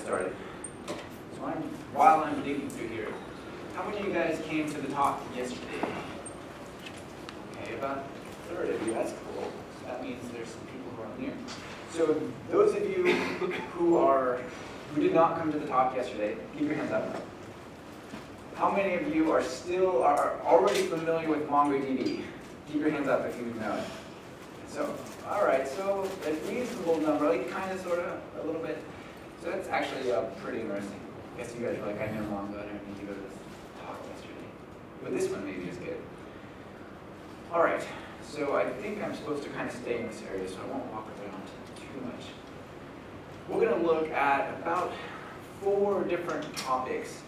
started. So while I'm digging through here, how many of you guys came to the talk yesterday? Okay, about a third of you. That's cool. So that means there's some people who aren't here. So those of you who did not come to the talk yesterday, keep your hands up. How many of you are already familiar with MongoDB? Keep your hands up if you know it. So, all right, so a reasonable number, like kind of, sort of, a little bit. So that's actually pretty interesting. I guess you guys are like, I know Mongo, I don't need to go to this talk yesterday. But this one maybe is good. All right, so I think I'm supposed to kind of stay in this area, so I won't walk around too much. We're going to look at about 4 different topics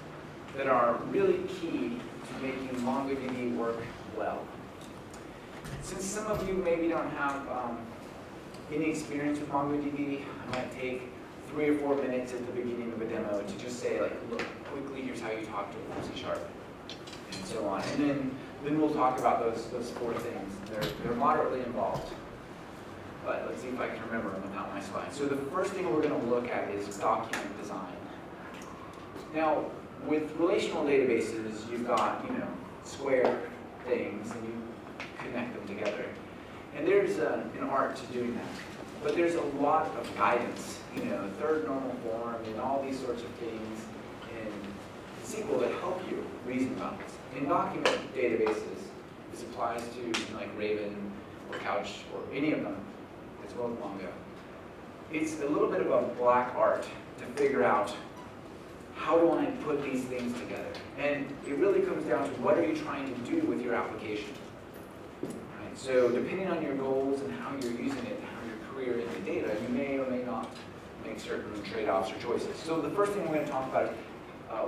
that are really key to making MongoDB work well. Since some of you maybe don't have any experience with MongoDB, I might take 3 or 4 minutes at the beginning of a demo to just say, like, look, quickly, here's how you talk to a C# and so on. And then we'll talk about those 4 things. They're moderately involved. But let's see if I can remember them without my slides. So the first thing we're going to look at is document design. Now, with relational databases, you've got, square things, and you connect them together. And there's an art to doing that. But there's a lot of guidance, third normal form, and all these sorts of things in SQL that help you reason about this. In document databases, this applies to like Raven or Couch or any of them, as well as Mongo. It's a little bit of a black art to figure out how do I put these things together. And it really comes down to what are you trying to do with your application. Right? So depending on your goals and how you're using it, how you're querying the data, you may or may not make certain trade-offs or choices. So the first thing we're going to talk about is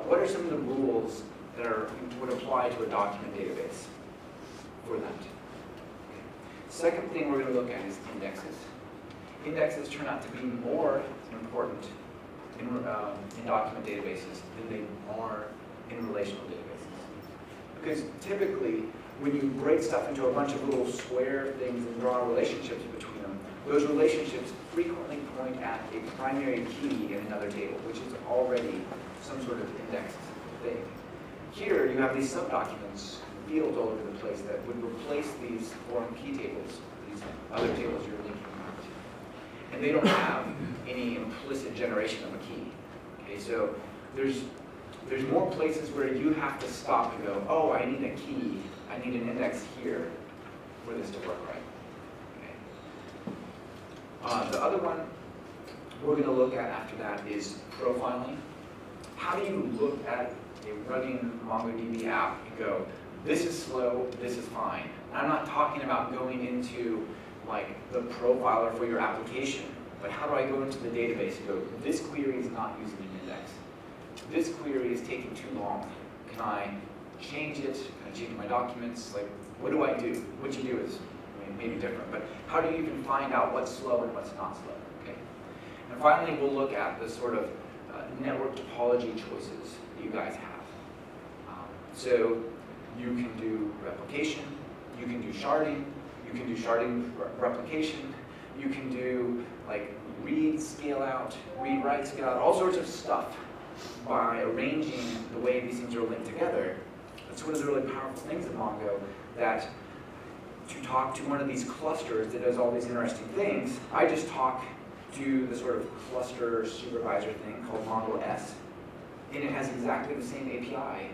what are some of the rules that would apply to a document database for that. Okay. Second thing we're going to look at is indexes. Indexes turn out to be more important in document databases than they are in relational databases. Because typically, when you break stuff into a bunch of little square things and draw relationships between them, those relationships frequently point at a primary key in another table, which is already some sort of index thing. Here, you have these subdocuments, fields all over the place that would replace these foreign key tables, these other tables you're linking out to. And they don't have any implicit generation of a key. Okay, so there's more places where you have to stop and go, oh, I need a key, I need an index here for this to work right. Okay. The other one we're going to look at after that is profiling. How do you look at a running MongoDB app and go, this is slow, this is fine. I'm not talking about going into like the profiler for your application, but how do I go into the database and go, this query is not using an index. This query is taking too long. Can I change it? Can I change my documents? Like, what do I do? What you do is maybe different, but how do you even find out what's slow and what's not slow? Okay. And finally, we'll look at the sort of network topology choices that you guys have. So you can do replication, you can do sharding, you can do sharding replication, you can do like read, scale out, read, write, scale out, all sorts of stuff by arranging the way these things are linked together. That's one of the really powerful things of Mongo, that to talk to one of these clusters that does all these interesting things, I just talk to the sort of cluster supervisor thing called Mongo S, and it has exactly the same API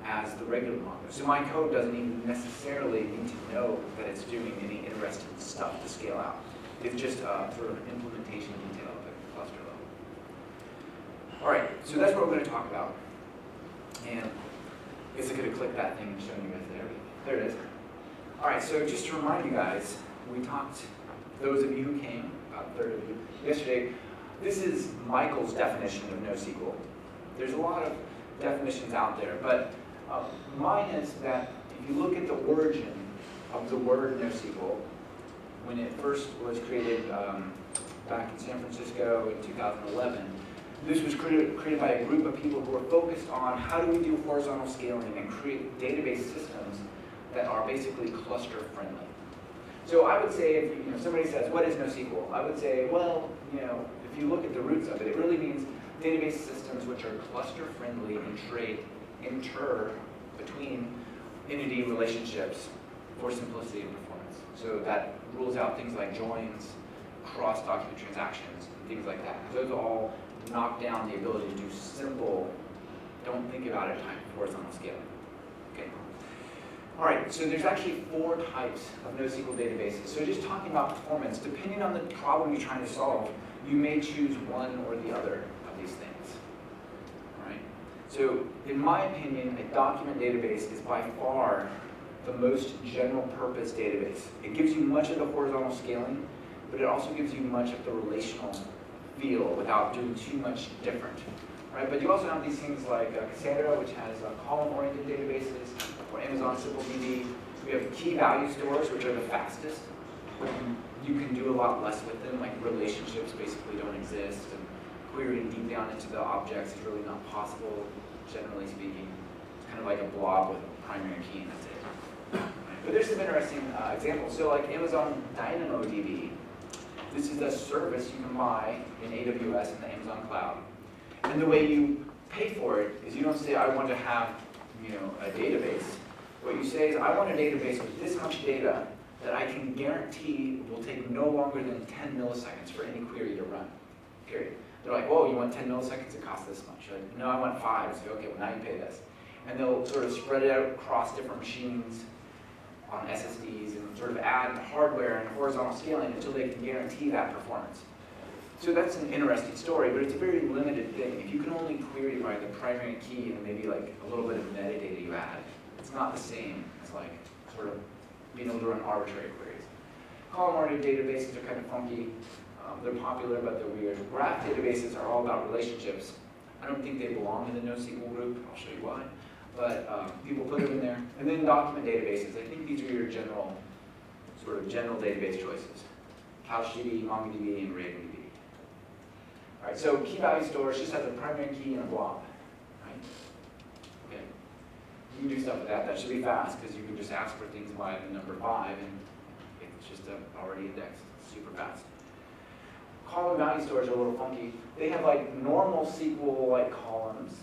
as the regular Mongo. So my code doesn't even necessarily need to know that it's doing any interesting stuff to scale out. It's just a sort of implementation detail at the cluster level. All right, so that's what we're going to talk about. And I guess I could have clicked that thing and shown you guys there. There it is. All right, so just to remind you guys, we talked, those of you who came, about a third of you, yesterday, this is Michael's definition of NoSQL. There's a lot of definitions out there, but mine is that if you look at the origin of the word NoSQL, when it first was created back in San Francisco in 2011, this was created by a group of people who were focused on how do we do horizontal scaling and create database systems that are basically cluster friendly. So I would say if somebody says, what is NoSQL? I would say, well, if you look at the roots of it, it really means database systems which are cluster-friendly and trade between entity relationships for simplicity and performance. So that rules out things like joins, cross-document transactions, and things like that. Those all knock down the ability to do simple, don't think about it type horizontal scaling. Okay. All right, so there's actually 4 types of NoSQL databases. So just talking about performance, depending on the problem you're trying to solve, you may choose one or the other of these things. All right. So in my opinion, a document database is by far the most general purpose database. It gives you much of the horizontal scaling, but it also gives you much of the relational feel without doing too much different. Right? But you also have these things like Cassandra, which has column-oriented databases, or Amazon SimpleDB. We have key value stores, which are the fastest. You can do a lot less with them, like relationships basically don't exist, and querying deep down into the objects is really not possible, generally speaking. It's kind of like a blob with a primary key, and that's it. Right? But there's some interesting examples. So like Amazon DynamoDB, this is a service you can buy in AWS in the Amazon cloud. And the way you pay for it is you don't say, I want to have a database. What you say is, I want a database with this much data that I can guarantee will take no longer than 10 milliseconds for any query to run, period. They're like, oh, you want 10 milliseconds? It costs this much. You're like, no, I want 5. I say, okay, well, now you pay this. And they'll sort of spread it out across different machines on SSDs and sort of add hardware and horizontal scaling until they can guarantee that performance. So that's an interesting story, but it's a very limited thing. If you can only query by the primary key and maybe like a little bit of metadata you add, it's not the same as like sort of being able to run arbitrary queries. Column-oriented databases are kind of funky. They're popular, but they're weird. Graph databases are all about relationships. I don't think they belong in the NoSQL group. I'll show you why. But people put them in there. And then document databases. I think these are your general database choices. CalSHD, MongoDB, and RavenDB. All right, so key value stores just has a primary key and a blob, right? Okay. You can do stuff with that. That should be fast because you can just ask for things by the number 5 and it's just already indexed. It's super fast. Column value stores are a little funky. They have like normal SQL like columns,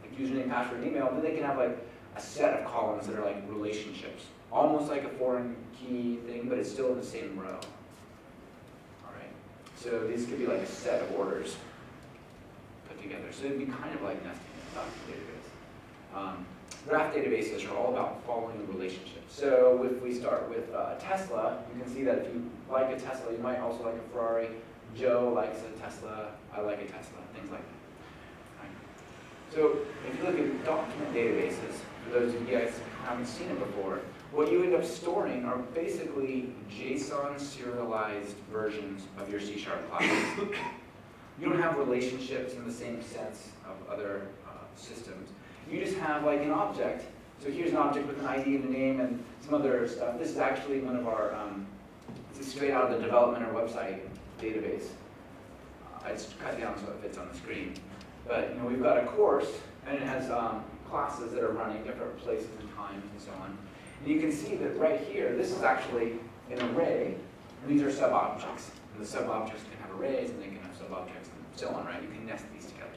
like username, password, email, but they can have like a set of columns that are like relationships. Almost like a foreign key thing, but it's still in the same row. All right. So these could be like a set of orders put together. So it'd be kind of like nesting in a document database. Graph databases are all about following relationships. So if we start with Tesla, you can see that if you like a Tesla, you might also like a Ferrari. Joe likes a Tesla, I like a Tesla, things like that. Right? So if you look at document databases, for those of you guys who haven't seen it before, what you end up storing are basically JSON serialized versions of your C# classes. You don't have relationships in the same sense of other systems. You just have like an object. So here's an object with an ID and a name and some other stuff. This is actually one of our, this is straight out of the development or website database. It's cut down so it fits on the screen. But we've got a course and it has classes that are running different places and times and so on. And you can see that right here, this is actually an array, and these are sub-objects. And the sub-objects can have arrays and they can have sub-objects and so on, right? You can nest these together.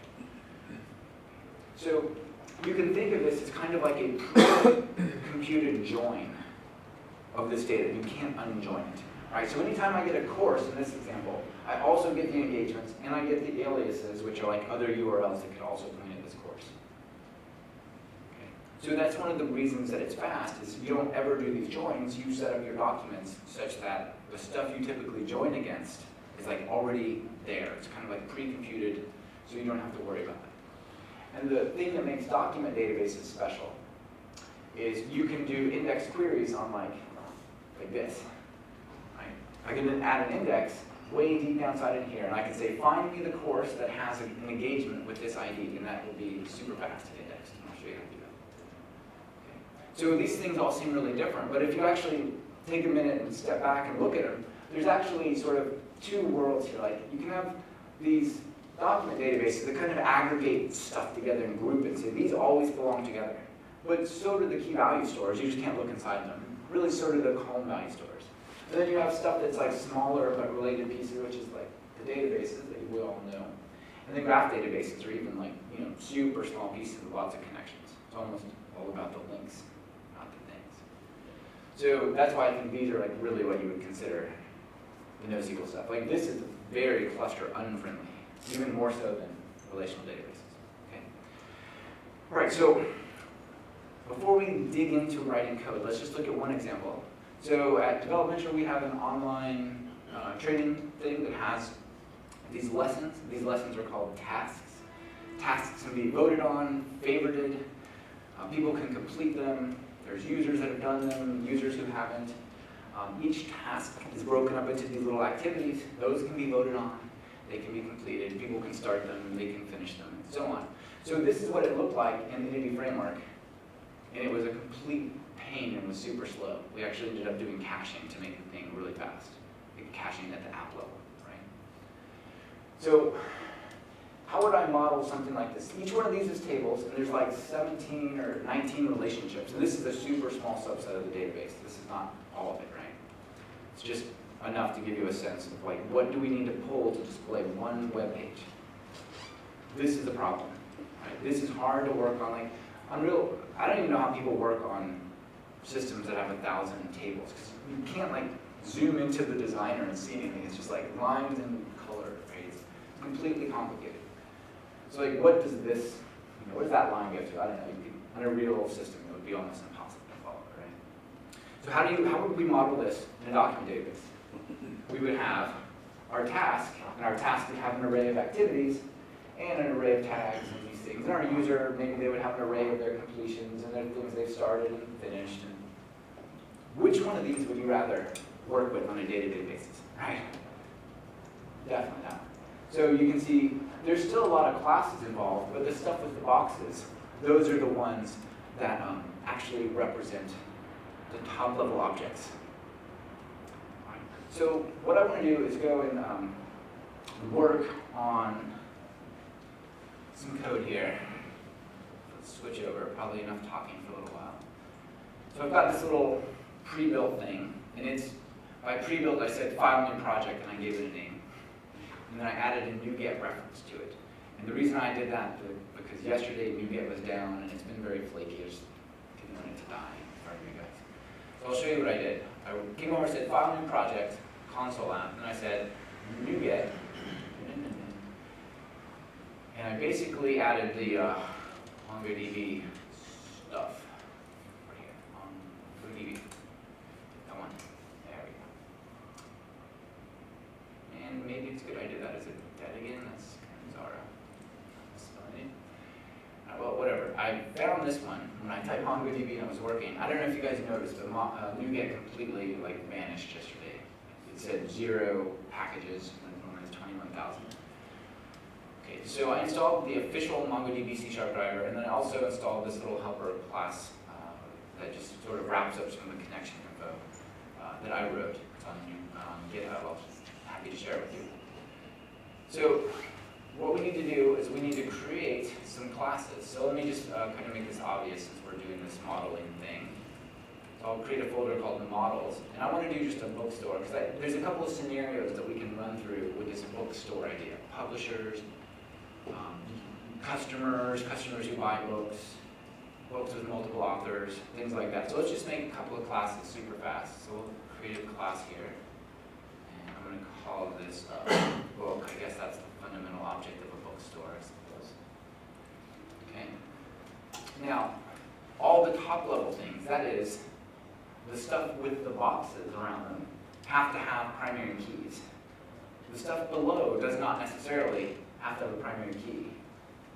So you can think of this as kind of like a pre-computed join of this data. You can't unjoin it. Right, so anytime I get a course in this example, I also get the engagements and I get the aliases, which are like other URLs that could also point at this course. Okay. So that's one of the reasons that it's fast, is you don't ever do these joins. You set up your documents such that the stuff you typically join against is like already there. It's kind of like pre-computed, so you don't have to worry about it. And the thing that makes document databases special is you can do index queries on like this. I can add an index way deep downside in here, and I can say, find me the course that has an engagement with this ID, and that will be super fast to index. And I'll show you how to do that. Okay. So these things all seem really different, but if you actually take a minute and step back and look at them, there's actually sort of 2 worlds here. Like you can have these document databases that kind of aggregate stuff together and group it, and say these always belong together. But so do the key value stores. You just can't look inside them. Really, so do the column value stores. And then you have stuff that's like smaller but related pieces, which is like the databases that we all know. And then graph databases are even like, super small pieces with lots of connections. It's almost all about the links, not the things. So that's why I think these are like really what you would consider the NoSQL stuff. Like this is very cluster unfriendly, even more so than relational databases. Okay. All right, so before we dig into writing code, let's just look at one example. So at Developmental, we have an online training thing that has these lessons. These lessons are called tasks. Tasks can be voted on, favorited. People can complete them. There's users that have done them, users who haven't. Each task is broken up into these little activities. Those can be voted on. They can be completed. People can start them. They can finish them, and so on. So this is what it looked like in the Unity framework. And it was a complete pain and was super slow. We actually ended up doing caching to make the thing really fast. Like caching at the app level, right? So how would I model something like this? Each one of these is tables, and there's like 17 or 19 relationships. And this is a super small subset of the database. This is not all of it, right? It's just enough to give you a sense of like, what do we need to pull to display one web page? This is the problem, right? This is hard to work on. Like Unreal, I don't even know how people work on systems that have 1,000 tables, because you can't like zoom into the designer and see anything. It's just like lines and color, right? It's completely complicated. So like, what does this, what does that line go to? I don't know. On a real system, it would be almost impossible to follow, right? So how would we model this in a document database? We would have our task, and our task would have an array of activities and an array of tags and these things. And our user, maybe they would have an array of their completions and their things they've started and finished. And which one of these would you rather work with on a day-to-day basis, right? Definitely not. So you can see there's still a lot of classes involved, but the stuff with the boxes, those are the ones that actually represent the top level objects. So what I want to do is go and work on some code here. Let's switch over, probably enough talking for a little while. So I've got this little pre-built thing, and it's, by pre-built I said file new project and I gave it a name. And then I added a NuGet reference to it. And the reason I did that, because yesterday NuGet was down and it's been very flaky. I just didn't want it to die in front of you guys. So I'll show you what I did. I came over and said file new project, console app, and I said NuGet. And I basically added the MongoDB stuff right here. MongoDB. That one. There we go. And maybe it's good I did that. Is it dead again? That's kind of bizarre. Well, whatever. I found this one when I typed MongoDB and it was working. I don't know if you guys noticed, but NuGet completely vanished yesterday. It said 0 packages when it was 21,000. Okay, so I installed the official MongoDB C# driver, and then I also installed this little helper class that just sort of wraps up some of the connection info that I wrote. It's on GitHub. I'll be happy to share it with you. So what we need to do is we need to create some classes. So let me just kind of make this obvious since we're doing this modeling thing. So I'll create a folder called models, and I want to do just a bookstore because there's a couple of scenarios that we can run through with this bookstore idea. Publishers, customers who buy books, books with multiple authors, things like that. So let's just make a couple of classes super fast. So we'll create a class here, and I'm going to call this book. I guess that's the fundamental object of a bookstore, I suppose. Okay. Now, all the top level things, that is, the stuff with the boxes around them, have to have primary keys. The stuff below does not necessarily have to have a primary key,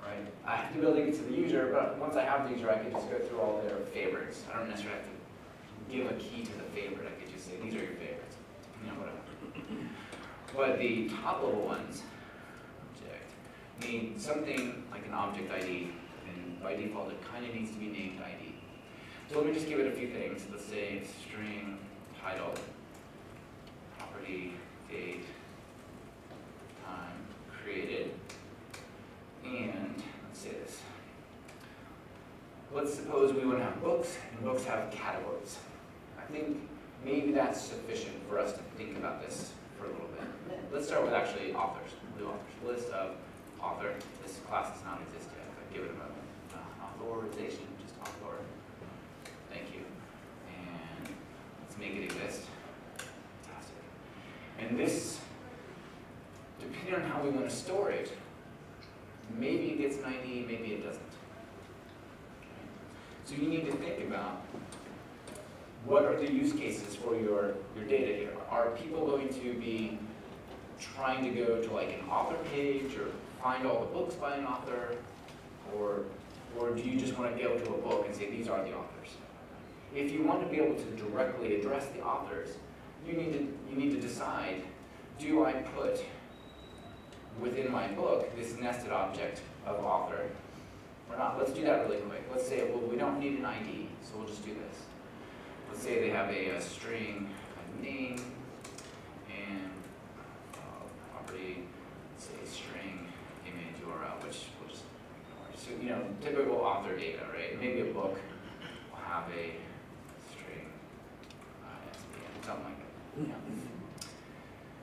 right? I have to be able to get to the user, but once I have the user, I can just go through all their favorites. I don't necessarily have to give a key to the favorite. I could just say, these are your favorites, whatever. But the top level ones, object, need something like an object ID, and by default, it kind of needs to be named ID. So let me just give it a few things. Let's say string, title, property, date, time, created, and let's say this. Let's suppose we want to have books, and books have categories. I think maybe that's sufficient for us to think about this for a little bit. Let's start with actually authors, new authors, list of author. This class does not exist yet, but give it a moment. Authorization, just author. Thank you. And let's make it exist. Fantastic. And this, depending on how we want to store it, maybe it gets an ID, maybe it doesn't. Okay. So you need to think about what are the use cases for your data here. Are people going to be trying to go to like an author page or find all the books by an author, or do you just want to go to a book and say these are the authors? If you want to be able to directly address the authors, you need to decide, do I put within my book this nested object of author or not? Let's do that really quick. Let's say, well, we don't need an ID, so we'll just do this. Let's say they have a string, a name, and property, let's say string, image, URL, which we'll just ignore. So, typical author data, right? Maybe a book will have a string, SBN, something like that.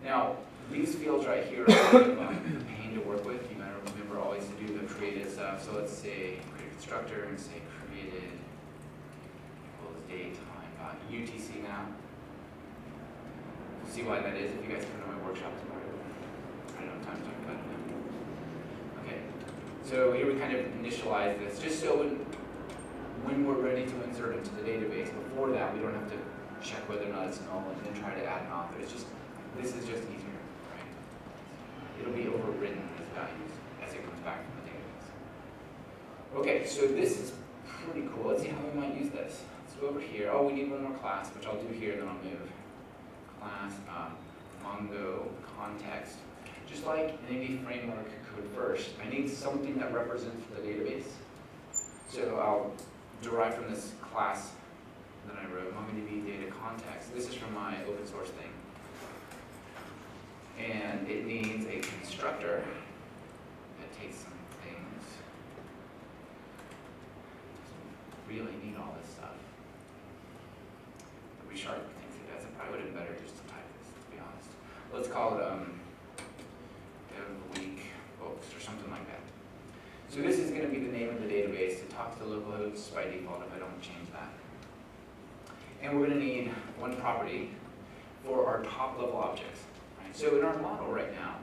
Yeah. Now, these fields right here are kind of a pain to work with. You gotta remember always to do the created stuff. So let's say create a constructor and say created equals date time UTC now. See why that is if you guys come to my workshop tomorrow. I don't have time to talk about it now. Okay, so here we kind of initialize this just so when we're ready to insert into the database, before that we don't have to check whether or not it's null and then try to add an author. This is just easier, right? It'll be overwritten as values as it comes back from the database. Okay, so this is pretty cool. Let's see how we might use this. Let's go over here. Oh, we need one more class, which I'll do here, then I'll move. Class Mongo context. Just like in any framework code first, I need something that represents the database. So I'll derive from this class that I wrote, MongoDB data context. This is from my open source thing. And it needs a constructor that takes some things. Doesn't really need all this stuff. The resharp thinks it does. It probably would have been better just to type this, to be honest. Let's call it DevWeek books or something like that. So this is going to be the name of the database. It talks to localhost by default if I don't change that. And we're going to need one property for our top level objects. So in our model right now,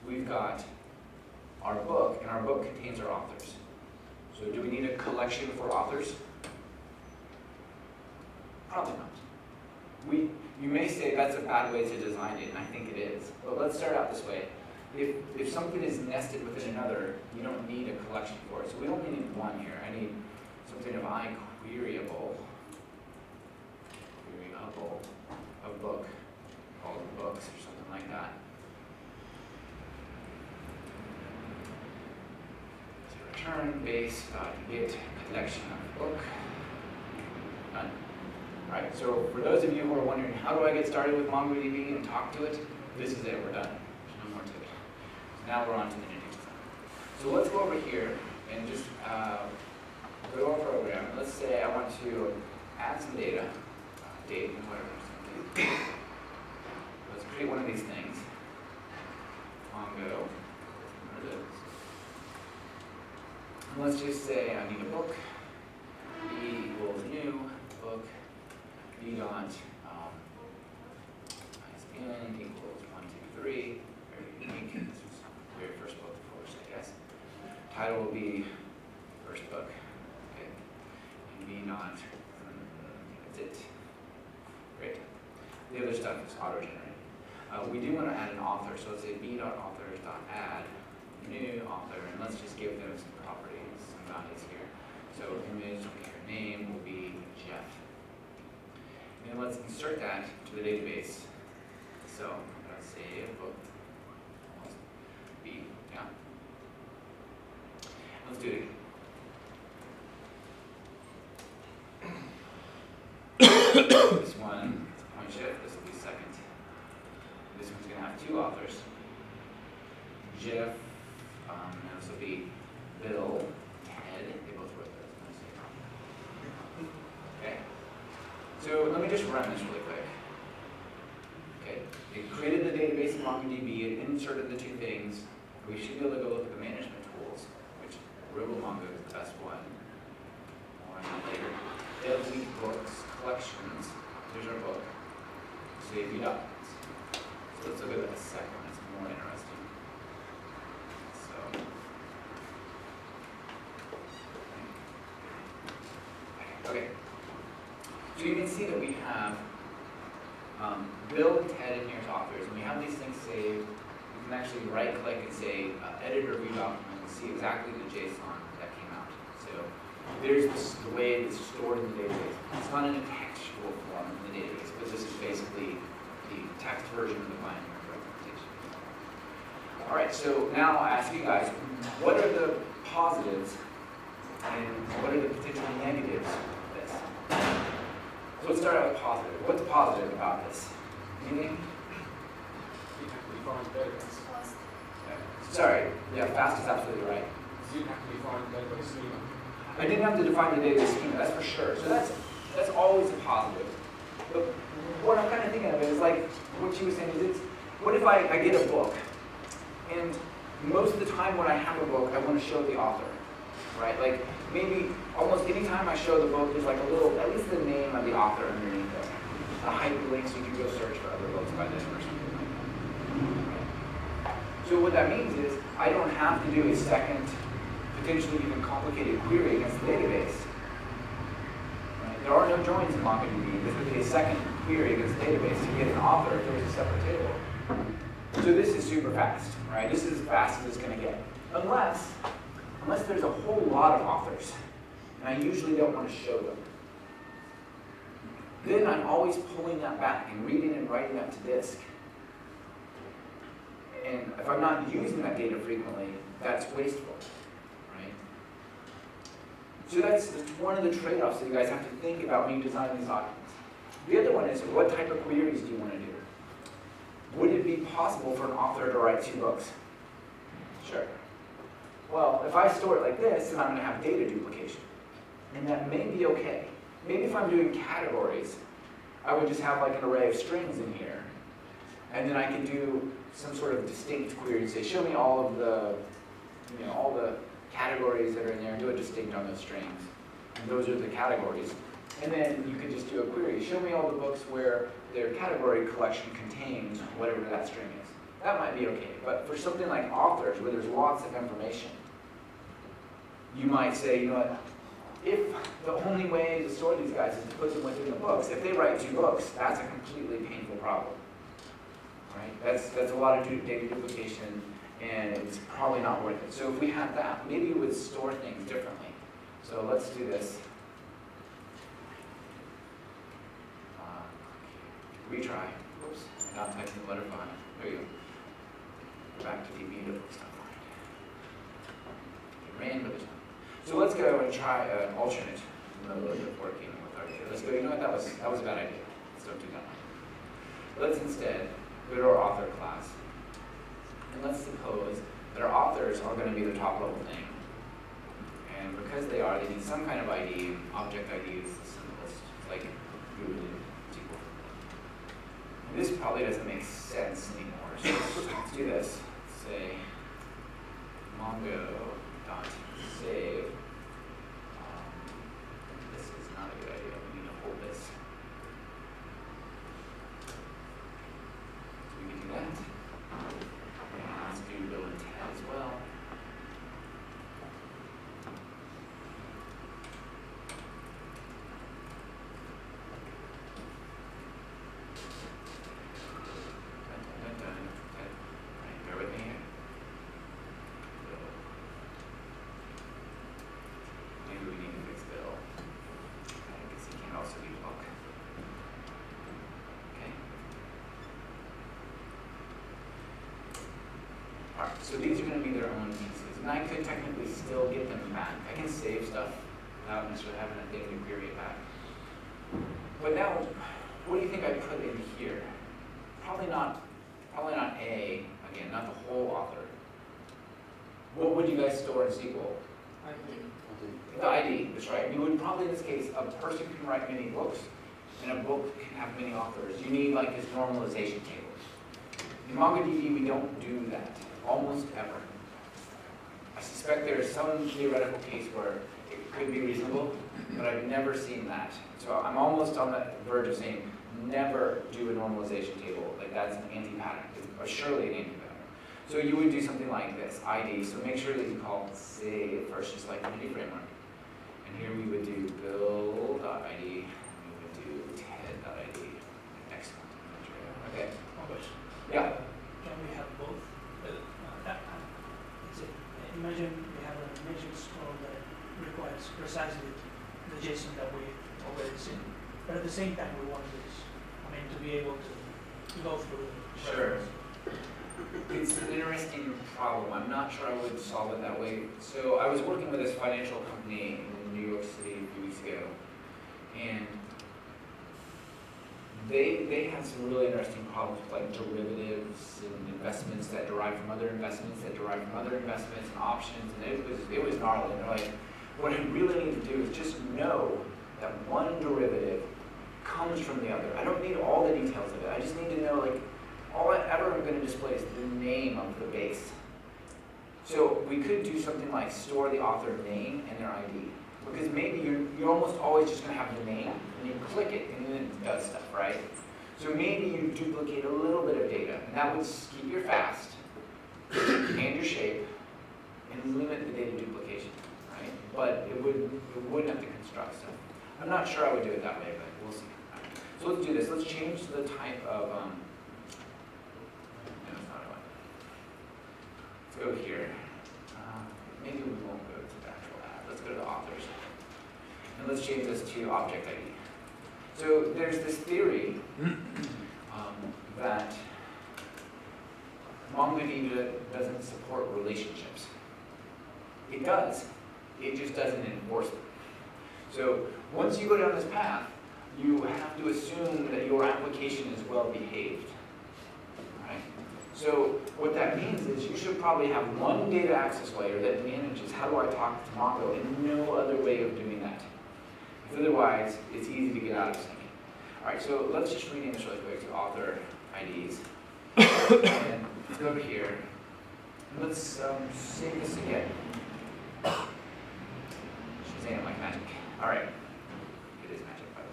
we've got our book, and our book contains our authors. So do we need a collection for authors? Probably not. You may say that's a bad way to design it, and I think it is. But let's start out this way. If something is nested within another, you don't need a collection for it. So we only need one here. I need something of queryable of book, called books or something like that. So return base.get collection of book. Done. All right, so for those of you who are wondering, how do I get started with MongoDB and talk to it? This is it, we're done. There's no more to it. So now we're on to the nitty-gritty. So let's go over here and just go to our program. Let's say I want to add some data, date and whatever. Let's create one of these things. Mongo. And let's just say I need a book. B equals new book. B dot ISBN equals 123. Very unique. This is the very first book, of course, I guess. Title will be first book. Okay. And B dot. That's it. Great. The other stuff is auto-generated. We do want to add an author, so let's say b.authors.add new author, and let's just give them some properties, some values here. So image, name will be Jeff. And let's insert that to the database. So I'm going to say book B, yeah. Let's do it again. This one. Shift, this will be second. This one's going to have two authors. Jeff, and this will be Bill, Ted. They both wrote those. Okay. So let me just run this really quick. Okay. It created the database in MongoDB. It inserted the two things. We should be able to go look at the you can see that we have Bill and Ted in here as authors, and we have these things saved. You can actually right-click and say edit or view document and see exactly the JSON that came out. So there's the way it's stored in the database. It's not in a textual form in the database, but this is basically the text version of the binary representation. All right, so now I'll ask you guys, what are the positives and what are the potential negatives of this? So let's start out with positive. What's positive about this? Anything? You have to define database. Sorry, yeah, fast is absolutely right. You have to define database schema. I didn't have to define the database schema, that's for sure. So that's always a positive. But what I'm kind of thinking of is like what she was saying is what if I get a book, and most of the time when I have a book, I want to show the author, right? Like maybe almost any time I show the book, there's like a little, at least the name of the author underneath it. A hyperlink so you can go search for other books by this person. So what that means is I don't have to do a second, potentially even complicated query against the database. Right? There are no joins in MongoDB. This would be a second query against the database to get an author if there was a separate table. So this is super fast, right? This is as fast as it's going to get. Unless there's a whole lot of authors, and I usually don't want to show them. Then I'm always pulling that back and reading and writing that to disk. And if I'm not using that data frequently, that's wasteful, right? So that's one of the trade-offs that you guys have to think about when you design these documents. The other one is, what type of queries do you want to do? Would it be possible for an author to write 2 books? Sure. Well, if I store it like this, then I'm going to have data duplication. And that may be okay. Maybe if I'm doing categories, I would just have like an array of strings in here. And then I could do some sort of distinct query and say, show me all of the, all the categories that are in there, and do a distinct on those strings. And those are the categories. And then you could just do a query. Show me all the books where their category collection contains whatever that string is. That might be okay. But for something like authors, where there's lots of information, you might say, you know what, if the only way to store these guys is to put them within the books, if they write 2 books, that's a completely painful problem. Right? That's a lot of data duplication, and it's probably not worth it. So if we had that, maybe we would store things differently. So let's do this. Retry. Oops, not typing the letter fine. There you go. Go back to the beautiful stuff. It ran for the time. So let's go and try an alternate mode of working with our data. Let's go, you know what, that was a bad idea. Let's don't do that. Let's instead go to our author class. And let's suppose that our authors are going to be the top level thing. And because they are, they need some kind of ID. Object ID is the simplest, like you would do. This probably doesn't make sense anymore. So let's do this. Say mongo.save. This is not a good idea. We need to hold this. So we can do that. And let's do Bill and Ted as well. So these are going to be their own pieces. And I could technically still get them back. I can save stuff without necessarily having a thing to query it back. But now, what do you think I put in here? Probably not A, again, not the whole author. What would you guys store in SQL? ID. The ID, that's right. You would probably, in this case, a person can write many books, and a book can have many authors. You need like this normalization table. In MongoDB, we don't do that. Almost ever. I suspect there is some theoretical case where it could be reasonable, but I've never seen that. So I'm almost on the verge of saying, never do a normalization table. Like that's an anti-pattern. It's surely an anti-pattern. So you would do something like this, ID. So make sure that you call save first, just like Unity Framework. And here we would do build.id, and we would do .id. Excellent. Okay. One question. Yeah. Can we have both? Let's say, imagine we have an imaging scroll that requires precisely the JSON that we already seen, but at the same time we want this. I mean, to be able to go through. Sure. It's an interesting problem. I'm not sure I would solve it that way. So I was working with this financial company in New York City a few weeks ago, and they had some really interesting problems with like derivatives and investments that derive from other investments that derive from other investments and options, and it was gnarly. And they're like, what I really need to do is just know that one derivative comes from the other. I don't need all the details of it. I just need to know, like, all I ever am going to display is the name of the base. So we could do something like store the author name and their ID. Because maybe you're almost always just going to have the name, and you click it, and then it does stuff, right? So maybe you duplicate a little bit of data, and that would keep your fast and your shape, and limit the data duplication, right? But it wouldn't have to construct stuff. I'm not sure I would do it that way, but we'll see. So let's do this. Let's change the type of, no, it's not one. Let's go here. Maybe we won't go to the actual app. Let's go to the authors. And let's change this to object ID. So there's this theory that MongoDB doesn't support relationships. It does. It just doesn't enforce them. So once you go down this path, you have to assume that your application is well behaved. Right? So what that means is you should probably have one data access layer that manages how do I talk to Mongo and no other way of doing that. Because otherwise, it's easy to get out of sync. All right, so let's just rename this really quick to author IDs. And let's go over here. And let's save this again. Shazam like magic. All right. It is magic, by the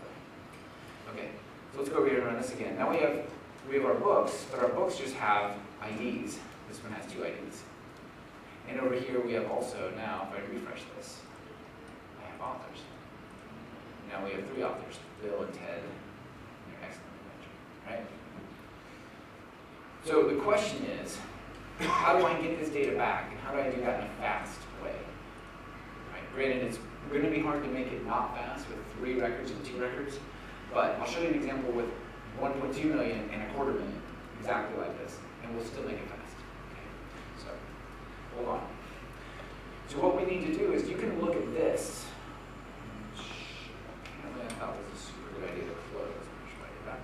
way. Okay, so let's go over here and run this again. Now we have our books, but our books just have IDs. This one has 2 IDs. And over here we have also, now if I refresh this, I have authors. Now we have 3 authors, Bill and Ted, and their excellent adventure, right? So the question is, how do I get this data back, and how do I do that in a fast way? Right? Granted, it's going to be hard to make it not fast with 3 records and 2 records, but I'll show you an example with 1.2 million and a quarter million, exactly like this, and we'll still make it fast. Okay? So, hold on. So what we need to do is, you can look at this. Apparently I thought it was a super good idea to close. I'm just write it back.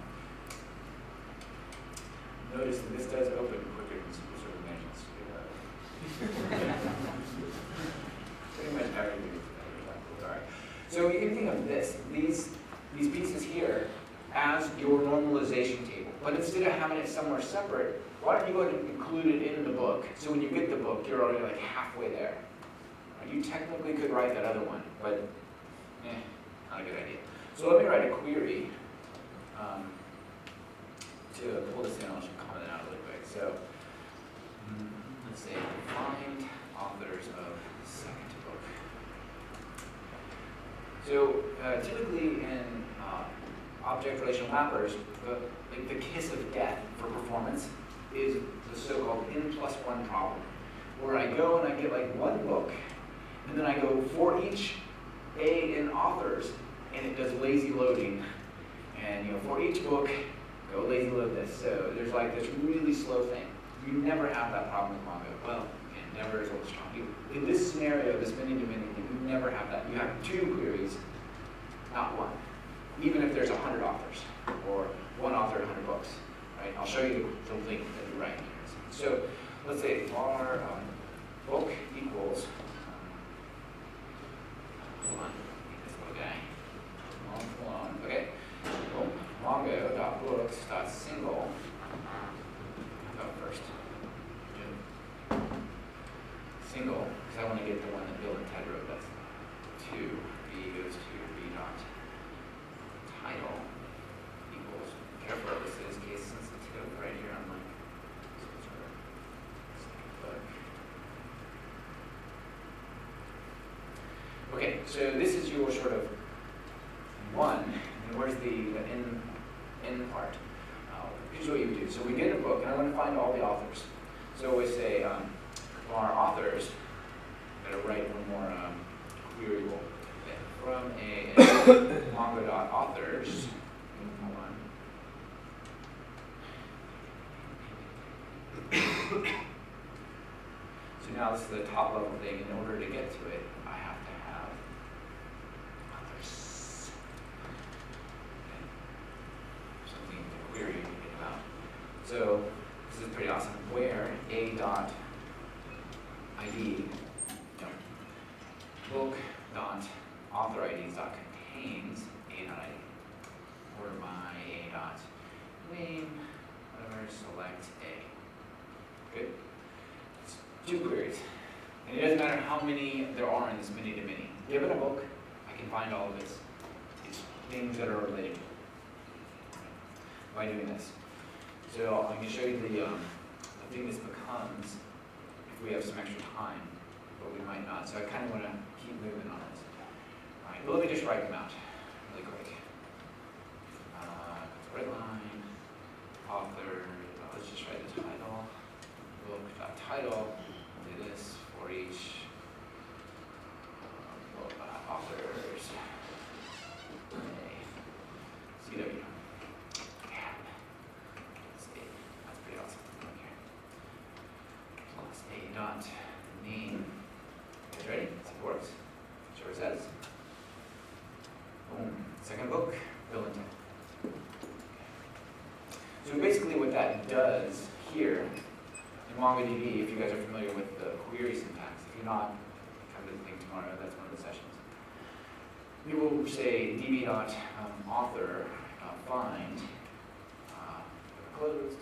Notice that this does open quicker than super server managements. Pretty much everything is better. All right. So you can think of this, these pieces here, as your normalization table. But instead of having it somewhere separate, why don't you go ahead and include it in the book? So when you get the book, you're already like halfway there. You technically could write that other one, but not a good idea. So let me write a query to pull this in. I'll just comment it out really quick. So let's say find authors of the second book. So typically in object relational mappers, the kiss of death for performance is the so-called N+1 problem, where I go and I get like one book, and then I go for each A in authors, and it does lazy loading. And for each book, go lazy load this. So there's like this really slow thing. You never have that problem with Mongo. Well, again, never is always strong. In this scenario, this many-to-many thing, you never have that. You have 2 queries, not 1. Even if there's 100 authors, or 1 author, 100 books, right? I'll show you the link that we write here. So let's say var book equals, hold on, this little guy, hold on, okay, mongo.books.single, go first, single, because I want to get the one that Bill and Ted wrote, that's 2, B goes to B dot. Title equals, careful, this is case sensitive right here on my book. Okay, so this is your sort of 1, and where's the in part. Here's what you do. So we get a book, and I want to find all the authors. So we say, our authors, better write one more queryable. From a mongo.authors, hold on. So now this is the top level thing. In order to get to it, I have to have authors. Okay. Something to query about. So this is pretty awesome. Where a dot id book dot author IDs dot contains a dot id, or my a dot name, whatever, select a. Good. It's 2 queries. And it doesn't matter how many there are in this many to many. Given a book, I can find all of its things that are related by doing this. So I'm going to show you the thing this becomes if we have some extra time, but we might not. So I kind of want to keep moving on this. All right, but let me just write them out really quick. Red line, author, let's just write the title. Book.title, do this for each book authors. CW. Yeah. That's pretty awesome. Okay. Plus a dot name. You guys ready? It works. Sure says. Boom. Second book, fill in type. So basically what that does here in MongoDB, if you guys are familiar with the query syntax, if you're not, come to the thing tomorrow, that's one of the sessions. We will say db.author find closed.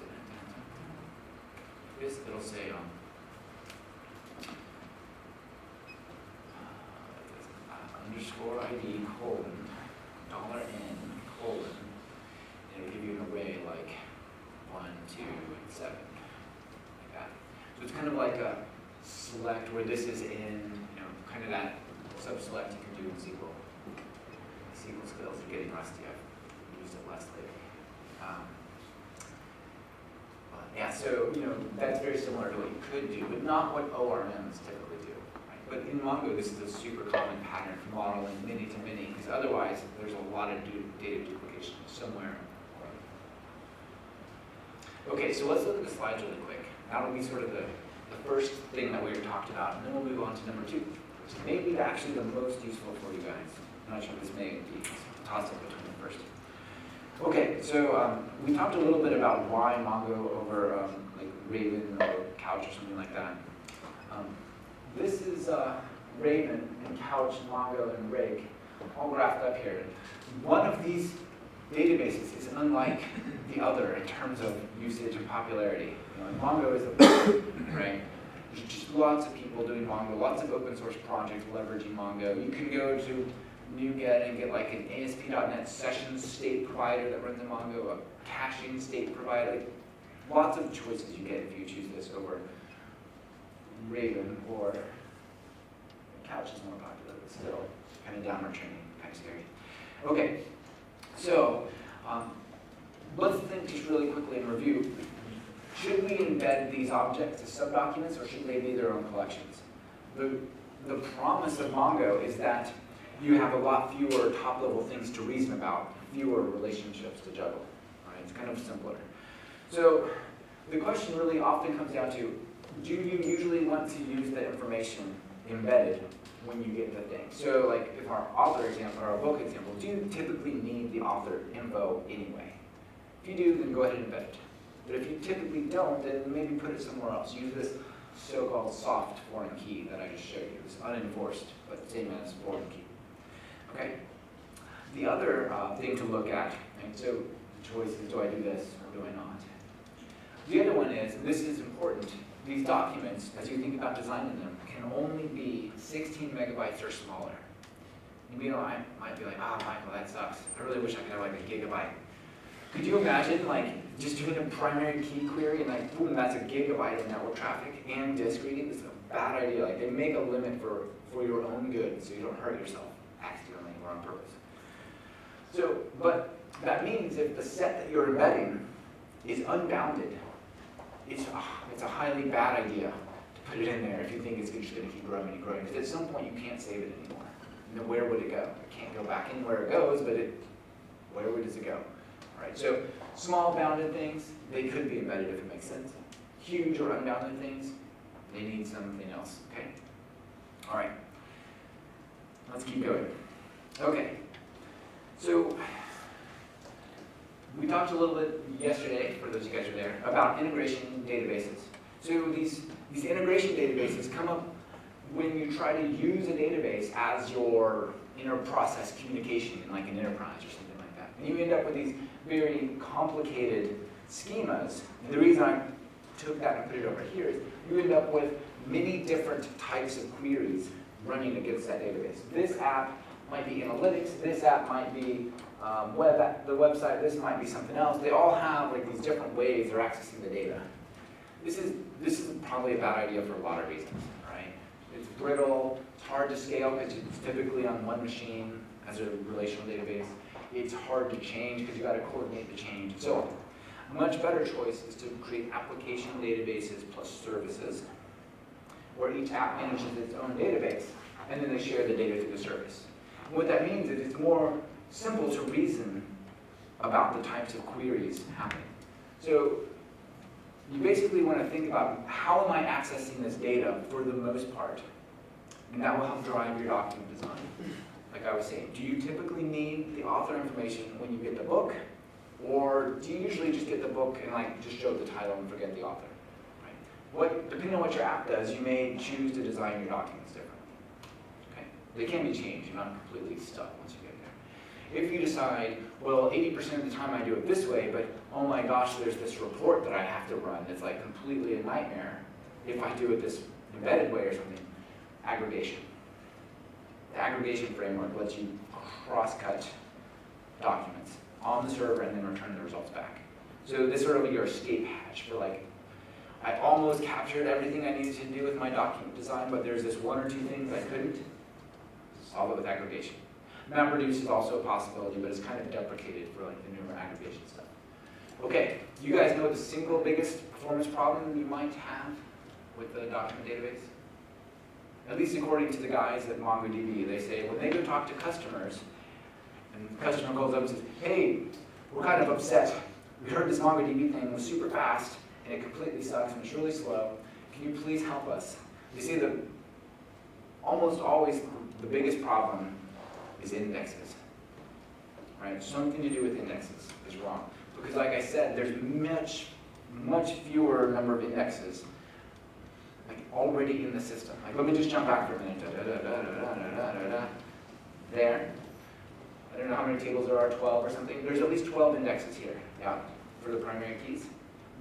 This it'll say underscore ID colon $n colon, and it'll give you an array like 1, 2, and 7. So it's kind of like a select where this is in, kind of that sub-select you can do in SQL. SQL skills are getting rusty. I've used it less lately. But yeah, so that's very similar to what you could do, but not what ORMs typically do. Right? But in Mongo, this is a super common pattern for modeling many to many, because otherwise there's a lot of data duplication somewhere. Okay, so let's look at the slides really quick. That'll be sort of the first thing that we were talked about, and then we'll move on to number 2, which is maybe actually the most useful for you guys. I'm not sure this may be tossed up between the first two. Okay, so we talked a little bit about why Mongo over like Raven or Couch or something like that. This is Raven and Couch, Mongo and Rake all graphed up here. One of these databases is unlike the other in terms of usage and popularity. Mongo is the right? There's just lots of people doing Mongo, lots of open source projects leveraging Mongo. You can go to NuGet and get like an ASP.NET session state provider that runs in Mongo, a caching state provider. Like, lots of choices you get if you choose this over Raven, or Couch is more popular, but still kind of downward training, kind of scary. Okay, so let's think just really quickly and review. Should we embed these objects as subdocuments, or should they be their own collections? The promise of Mongo is that you have a lot fewer top-level things to reason about, fewer relationships to juggle. Right? It's kind of simpler. So the question really often comes down to, do you usually want to use the information embedded when you get the thing? So like if our author example, or our book example, do you typically need the author info anyway? If you do, then go ahead and embed it. But if you typically don't, then maybe put it somewhere else. Use this so-called soft foreign key that I just showed you. This unenforced, but same as foreign key. Okay? The other thing to look at, and so the choice is, do I do this or do I not? The other one is, and this is important, these documents, as you think about designing them, can only be 16 megabytes or smaller. And I might be like, Michael, that sucks. I really wish I could have like a gigabyte. Could you imagine like just doing a primary key query and like boom, that's a gigabyte of network traffic and disk reading? It's a bad idea. Like they make a limit for your own good so you don't hurt yourself accidentally or on purpose. So, but that means if the set that you're embedding is unbounded, it's a highly bad idea to put it in there if you think it's just going to keep growing and growing. Because at some point you can't save it anymore. And then where would it go? It can't go back in where it goes, but where does it go? All right, so small bounded things, they could be embedded if it makes sense. Huge or unbounded things, they need something else, okay? All right, let's keep going. Okay, so we talked a little bit yesterday, for those of you guys who are there, about integration databases. So these integration databases come up when you try to use a database as your inter-process communication in like an enterprise or something like that. And you end up with these very complicated schemas. And the reason I took that and put it over here is you end up with many different types of queries running against that database. This app might be analytics, this app might be the website, this might be something else. They all have like these different ways they're accessing the data. This is probably a bad idea for a lot of reasons, right? It's brittle, it's hard to scale because it's typically on one machine as a relational database. It's hard to change because you got to coordinate the change. So a much better choice is to create application databases plus services, where each app manages its own database, and then they share the data through the service. And what that means is it's more simple to reason about the types of queries happening. So you basically want to think about how am I accessing this data for the most part, and that will help drive your document design. Like I was saying, do you typically need the author information when you get the book, or do you usually just get the book and like just show the title and forget the author? Depending on what your app does, you may choose to design your documents differently. Okay? They can be changed, you're not completely stuck once you get there. If you decide, well, 80% of the time I do it this way, but oh my gosh, there's this report that I have to run that's like completely a nightmare if I do it this embedded way or something, aggregation. The aggregation framework lets you cross-cut documents on the server and then return the results back. So this is sort of your escape hatch for like, I almost captured everything I needed to do with my document design, but there's this one or two things I couldn't. Solve it with aggregation. MapReduce is also a possibility, but it's kind of deprecated for like the newer aggregation stuff. Okay, you guys know the single biggest performance problem you might have with the document database? At least according to the guys at MongoDB, they say when they go talk to customers, and the customer goes up and says, hey, we're kind of upset. We heard this MongoDB thing was super fast, and it completely sucks and it's really slow. Can you please help us? You see that almost always the biggest problem is indexes, right? Something to do with indexes is wrong. Because like I said, there's much fewer number of indexes like already in the system. Like let me just jump back for a minute. There. I don't know how many tables there are, 12 or something. There's at least 12 indexes here, yeah, for the primary keys.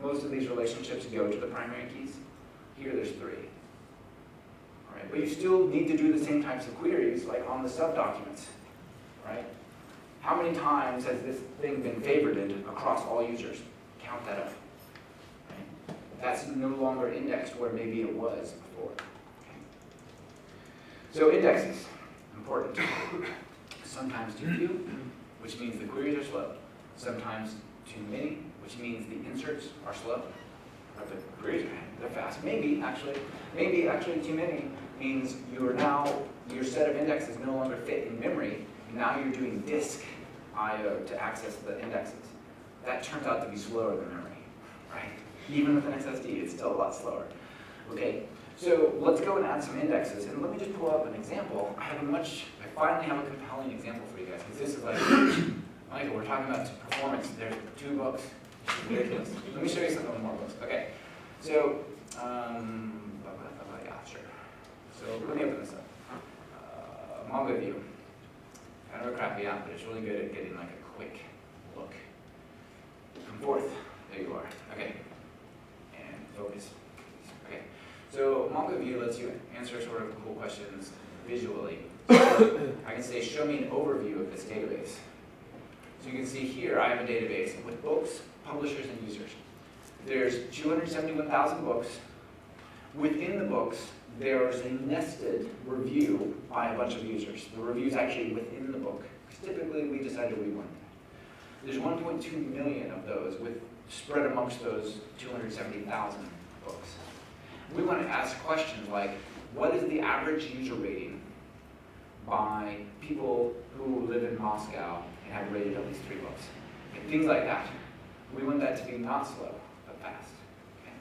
Most of these relationships go to the primary keys. Here there's 3. All right, but you still need to do the same types of queries like on the sub-documents, right? How many times has this thing been favorited across all users? Count that up. Right? That's no longer indexed where maybe it was before. Okay. So indexes, important. Sometimes too few, which means the queries are slow. Sometimes too many, which means the inserts are slow. But the queries they're fast. Maybe actually too many means your set of indexes no longer fit in memory. Now you're doing disk I/O to access the indexes. That turns out to be slower than memory, right? Even with an SSD, it's still a lot slower. Okay, so let's go and add some indexes. And let me just pull up an example. I finally have a compelling example for you guys, because this is like, Michael, we're talking about performance. There's 2 books. It's ridiculous. Let me show you some more books. Okay, so, yeah, sure. So let me open this up. MongoDB. Kind of a crappy app, but it's really good at getting like a quick look. Come forth. There you are. Okay. And focus. Okay. So MongoDB lets you answer sort of cool questions visually. So I can say, show me an overview of this database. So you can see here, I have a database with books, publishers, and users. There's 271,000 books, Within the books, there's a nested review by a bunch of users. The review's actually within the book, because typically we decide to read one. There's 1.2 million of those spread amongst those 270,000 books. We want to ask questions like, what is the average user rating by people who live in Moscow and have rated at least 3 books? And things like that. We want that to be not slow, but fast. Okay.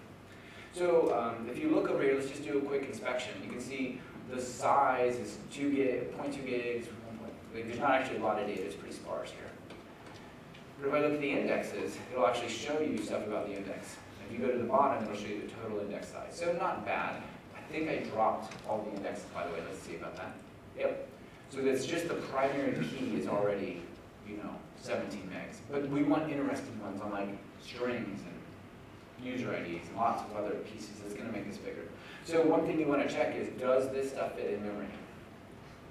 So if you look over here, let's just do a quick inspection. You can see the size is 0.2 gigs. There's not actually a lot of data, it's pretty sparse here. But if I look at the indexes, it'll actually show you stuff about the index. If you go to the bottom, it'll show you the total index size. So not bad. I think I dropped all the indexes, by the way. Let's see about that. Yep. So that's just the primary key is already, 17 megs. But we want interesting ones on like strings and user IDs and lots of other pieces. That's going to make this bigger. So one thing you want to check is, does this stuff fit in memory?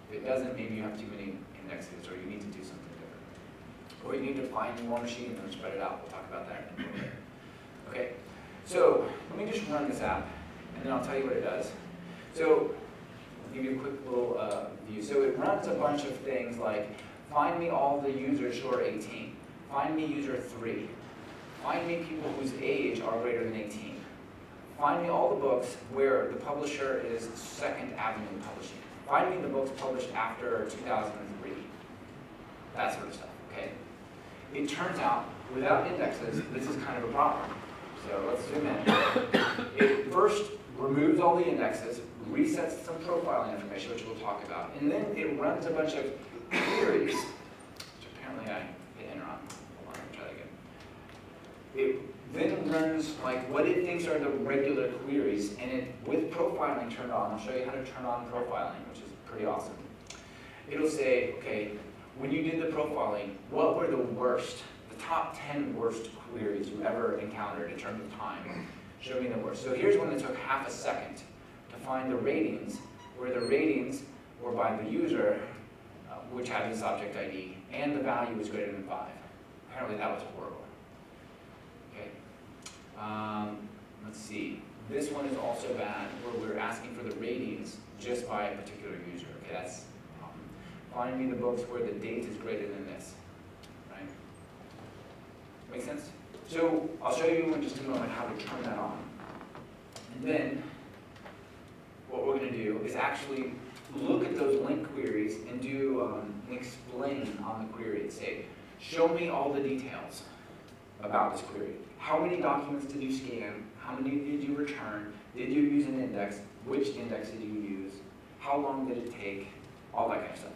If it doesn't, maybe you have too many indexes, or you need to do something different. Or you need to find more machines and spread it out. We'll talk about that in a little bit. Okay, so let me just run this app, and then I'll tell you what it does. So I'll give you a quick little view. So it runs a bunch of things like, find me all the users who are 18. Find me user 3. Find me people whose age are greater than 18. Find me all the books where the publisher is Second Avenue Publishing. Find me the books published after 2003. That sort of stuff, okay? It turns out, without indexes, this is kind of a problem. So let's zoom in. It first removes all the indexes, resets some profiling information, which we'll talk about, and then it runs a bunch of queries, which apparently I hit enter on. Hold on, let me try that again. It then runs like what it thinks are the regular queries, and it, with profiling turned on, I'll show you how to turn on profiling, which is pretty awesome. It'll say, okay, when you did the profiling, what were the worst, the top 10 worst queries you ever encountered in terms of time? Show me the worst. So here's one that took half a second to find the ratings, where the ratings were by the user, which had this object ID, and the value was greater than 5. Apparently that was horrible. Okay. Let's see. This one is also bad, where we're asking for the ratings just by a particular user. Okay, that's find me the books where the date is greater than this. Right? Make sense? So I'll show you in just a moment how to turn that on. And then what we're going to do is actually look at those link queries and do an explain on the query and say, show me all the details about this query. How many documents did you scan? How many did you return? Did you use an index? Which index did you use? How long did it take? All that kind of stuff.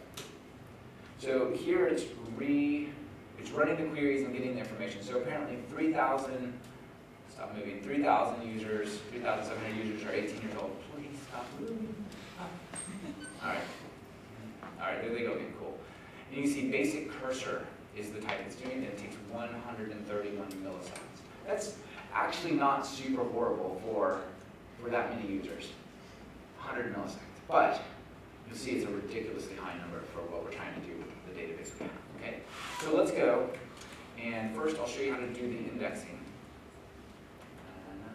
So here it's running the queries and getting the information. So apparently 3,000, stop moving, 3,000 users, 3,700 users are 18 years old. Please stop moving. All right, there they go, again, cool. And you can see basic cursor is the type it's doing, and it takes 131 milliseconds. That's actually not super horrible for that many users, 100 milliseconds. But you'll see it's a ridiculously high number for what we're trying to do with the database we have, okay? So let's go, and first I'll show you how to do the indexing.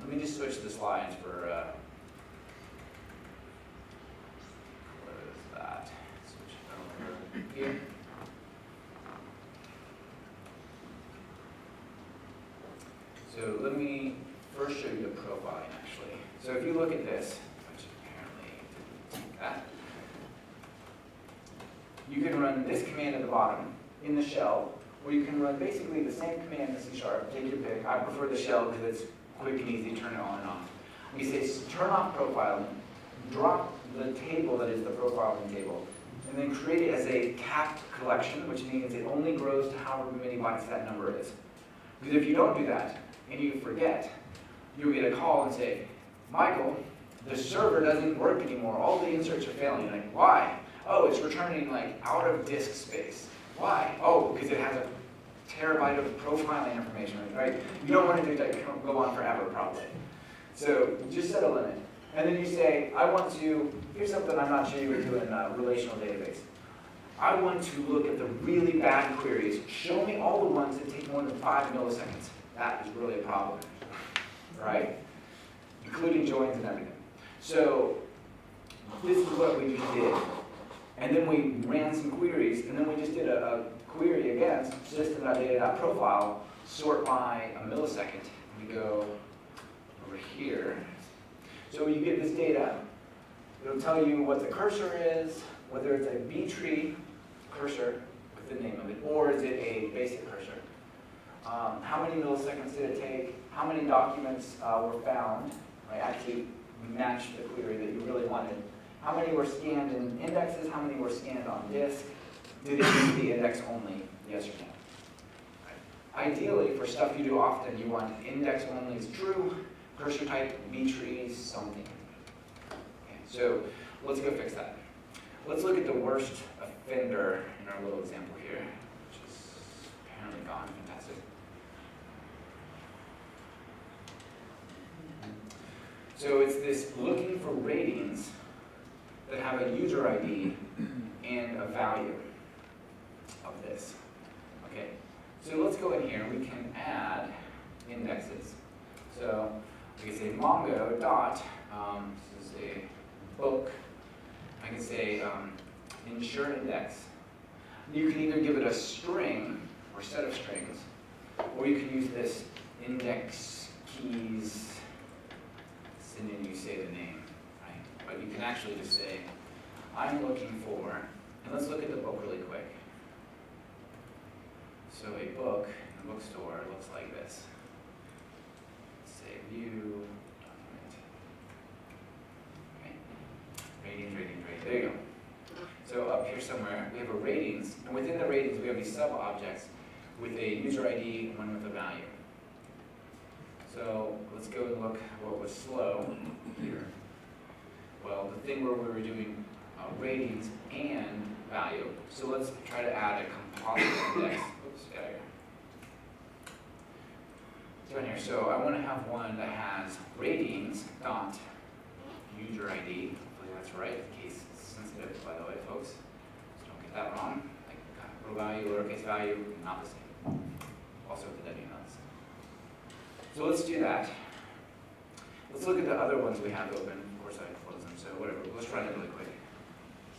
Let me just switch the slides for, what is that? Switch it over here. So let me first show you the profiling, actually. So if you look at this, which apparently didn't take that, you can run this command at the bottom in the shell, or you can run basically the same command in C#, take your pick. I prefer the shell because it's quick and easy to turn it on and off. You say turn off profiling, drop the table that is the profiling table, and then create it as a capped collection, which means it only grows to however many bytes that number is. Because if you don't do that, and you forget, you'll get a call and say, Michael, the server doesn't work anymore. All the inserts are failing. Like, why? Oh, it's returning like out of disk space. Why? Oh, because it has a terabyte of profiling information, right? You don't want to do that go on forever, probably. So just set a limit. And then you say, I want to, here's something I'm not sure you would do in a relational database. I want to look at the really bad queries. Show me all the ones that take more than 5 milliseconds. That is really a problem, right? Including joins and everything. So this is what we just did. And then we ran some queries, and then we just did a query against system.data.profile, sort by a millisecond. We go over here. So you get this data. It'll tell you what the cursor is, whether it's a B tree cursor with the name of it, or is it a basic cursor. How many milliseconds did it take? How many documents were found? Right? Actually matched the query that you really wanted. How many were scanned in indexes? How many were scanned on disk? Did it use the index only? Yes or no? Right. Ideally, for stuff you do often, you want index only is true, cursor type, B trees, something. Okay, so let's go fix that. Let's look at the worst offender in our little example here, which is apparently gone. Fantastic. So it's this looking for ratings that have a user ID and a value of this. Okay, so let's go in here. We can add indexes. So we can say Mongo dot, this is a book. I can say insure index. You can either give it a string or set of strings, or you can use this index keys, and then you say the name, right? But you can actually just say, I'm looking for, and let's look at the book really quick. So a book in a bookstore looks like this. Let's say view, document. Okay. Ratings, ratings, ratings. There you go. So up here somewhere, we have a ratings, and within the ratings, we have these sub-objects with a user ID and one with a value. So let's go and look what was slow here. Well, the thing where we were doing ratings and value. So let's try to add a composite index. Oops, out here. Down here. So I want to have one that has ratings dot user ID. Hopefully that's right. Case sensitive, by the way, folks. So don't get that wrong. Like capital value, lowercase value, not the same. Also with the W, not the same. So let's do that. Let's look at the other ones we have open. Of course, I closed them, so whatever. Let's try it really quick.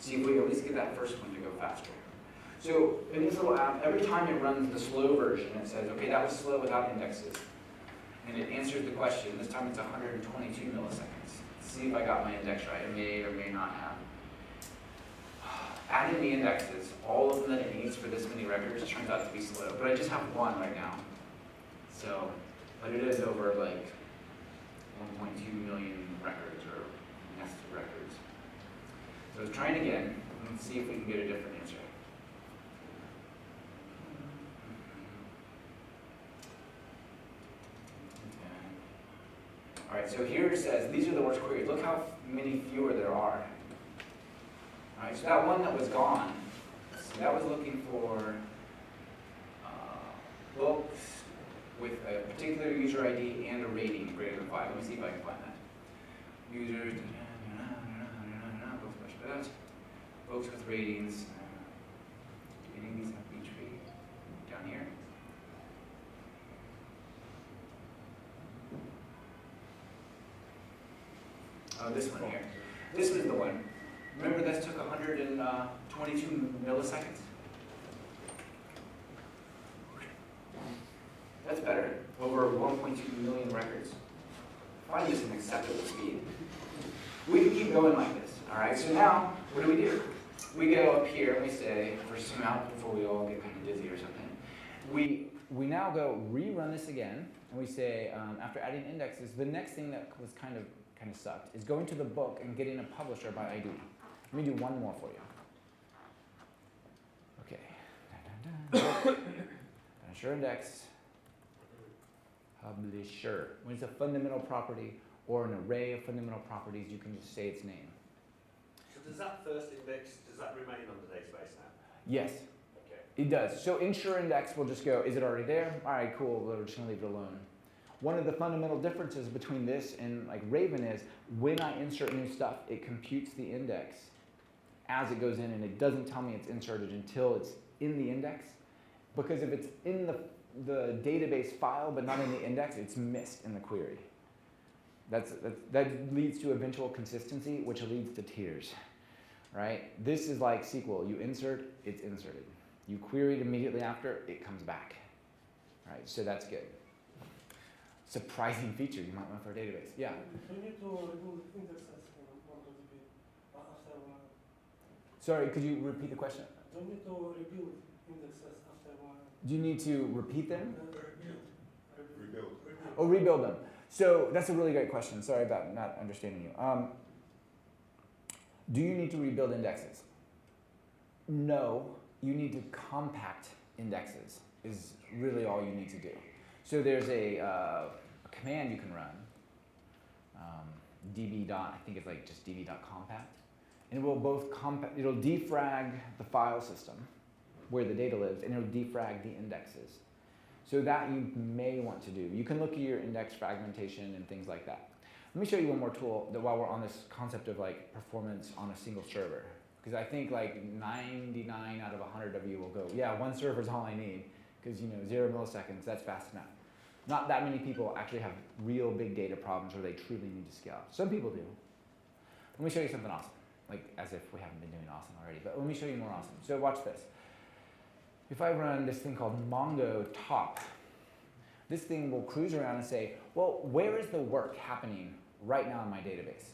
See if we at least get that first one to go faster. So in this little app, every time it runs the slow version, it says, okay, that was slow without indexes. And it answers the question. This time it's 122 milliseconds. Let's see if I got my index right. I may or may not have. Adding the indexes, all of them that it needs for this many records, turns out to be slow. But I just have one right now. So, but it is over like 1.2 million records or nested records. So let's try it again. Let's see if we can get a different answer. Okay. All right, so here it says these are the worst queries. Look how many fewer there are. All right, so that one that was gone, so that was looking for books with a particular user ID and a rating greater than 5. Let me see if I can find that. Users, books much better. Books with ratings. Getting these up each tree down here. Oh, this one here. This was the one. Remember, this took 122 milliseconds. That's better. Over 1.2 million records. I find this an acceptable speed. We can keep going like this. All right. So now, what do? We go up here and we say, for zoom out before we all get kind of dizzy or something. We now go rerun this again, and we say, after adding indexes, the next thing that was kind of sucked is going to the book and getting a publisher by ID. Let me do one more for you. Okay. Insure index. Publisher. When it's a fundamental property or an array of fundamental properties, you can just say its name. So does that first index, does that remain on the database now? Yes. Okay. It does. So insure index will just go, is it already there? All right, cool. We're just going to leave it alone. One of the fundamental differences between this and like Raven is when I insert new stuff, it computes the index as it goes in, and it doesn't tell me it's inserted until it's in the index. Because if it's in the database file but not in the index, it's missed in the query. That leads to eventual consistency, which leads to tiers, right? This is like SQL. You insert, it's inserted. You query it immediately after, it comes back, right? So that's good. Surprising feature you might want for a database. Yeah? Do you need to remove indexes in MongoDB after one? Sorry, could you repeat the question? Do you need to rebuild indexes after one? Do you need to repeat them? Rebuild. Oh, rebuild them. So that's a really great question. Sorry about not understanding you. Do you need to rebuild indexes? No, you need to compact indexes is really all you need to do. So there's a command you can run, db dot, I think it's like just db.compact, and it will both it'll defrag the file system where the data lives, and it'll defrag the indexes. So that you may want to do. You can look at your index fragmentation and things like that. Let me show you one more tool that while we're on this concept of like performance on a single server. Because I think like 99 out of 100 of you will go, yeah, one server is all I need. Because 0 milliseconds, that's fast enough. Not that many people actually have real big data problems where they truly need to scale. Some people do. Let me show you something awesome. Like as if we haven't been doing awesome already, but let me show you more awesome. So watch this. If I run this thing called Mongo top, this thing will cruise around and say, well, where is the work happening right now in my database?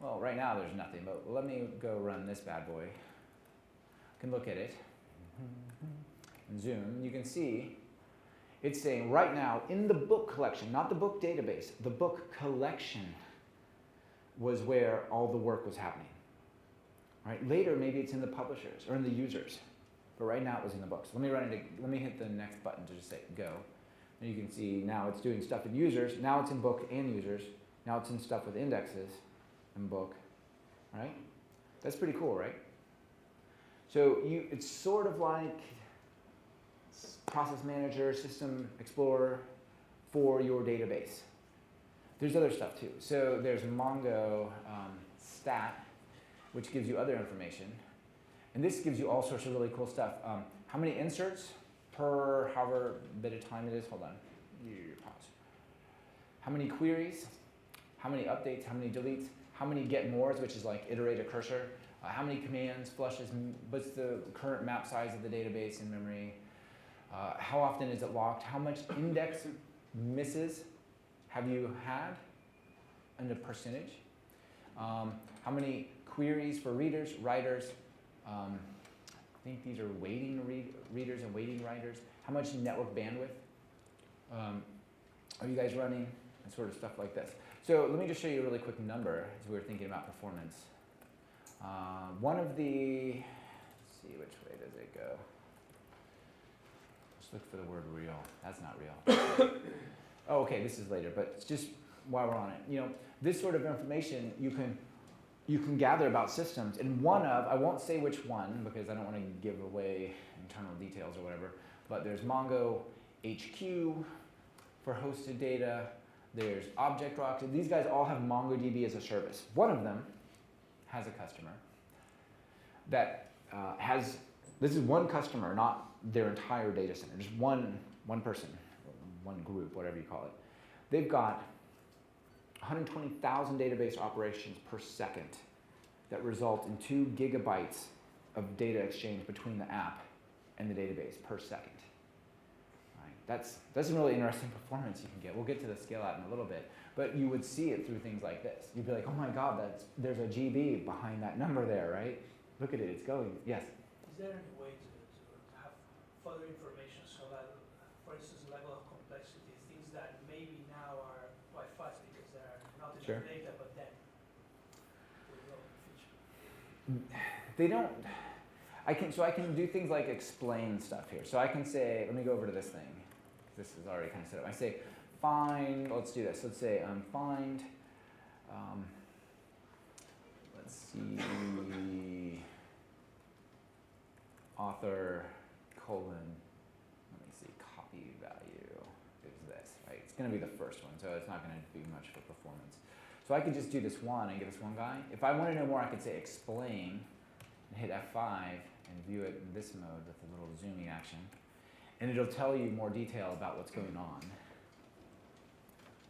Well, right now there's nothing, but let me go run this bad boy. I can look at it and zoom. You can see it's saying right now in the book collection, not the book database, the book collection was where all the work was happening. Right? Later, maybe it's in the publishers or in the users. But right now it was in the books. Let me hit the next button to just say go. And you can see now it's doing stuff with users. Now it's in book and users. Now it's in stuff with indexes and book. Right? That's pretty cool, right? So it's sort of like Process Manager, System Explorer for your database. There's other stuff too. So there's Mongo stat, which gives you other information. And this gives you all sorts of really cool stuff. How many inserts per however bit of time it is? Hold on. Pause. How many queries? How many updates? How many deletes? How many get mores, which is like iterate a cursor? How many commands, flushes? What's the current map size of the database in memory? How often is it locked? How much index misses have you had? And a percentage. How many queries for readers, writers? I think these are waiting readers and waiting writers. How much network bandwidth are you guys running? And sort of stuff like this. So let me just show you a really quick number as we were thinking about performance. One of the, let's see, which way does it go? Let's look for the word real. That's not real. Oh, okay, this is later, but it's just while we're on it. This sort of information you can gather about systems. And one of, I won't say which one because I don't want to give away internal details or whatever, but there's Mongo HQ for hosted data. There's Object Rock. These guys all have MongoDB as a service. One of them has a customer that this is one customer, not their entire data center, just one person, one group, whatever you call it. They've got 120,000 database operations per second that result in 2 gigabytes of data exchange between the app and the database per second. Right? That's a really interesting performance you can get. We'll get to the scale out in a little bit, but you would see it through things like this. You'd be like, oh my God, there's a GB behind that number there, right? Look at it, it's going. Yes? Is there any way to have further information so that, for instance, level of complexity, things that maybe now are quite fast because they're not in Sure. the data, but then will go in the future? They don't. I can do things like explain stuff here. So I can say, let me go over to this thing. This is already kind of set up. I say find, let's do this. Let's say find, let's see, author, colon, let me see, copy value is this, right? It's going to be the first one, so it's not going to be much for performance. So I could just do this one and get this one guy. If I want to know more, I could say explain and hit F5 and view it in this mode with a little zooming action. And it'll tell you more detail about what's going on,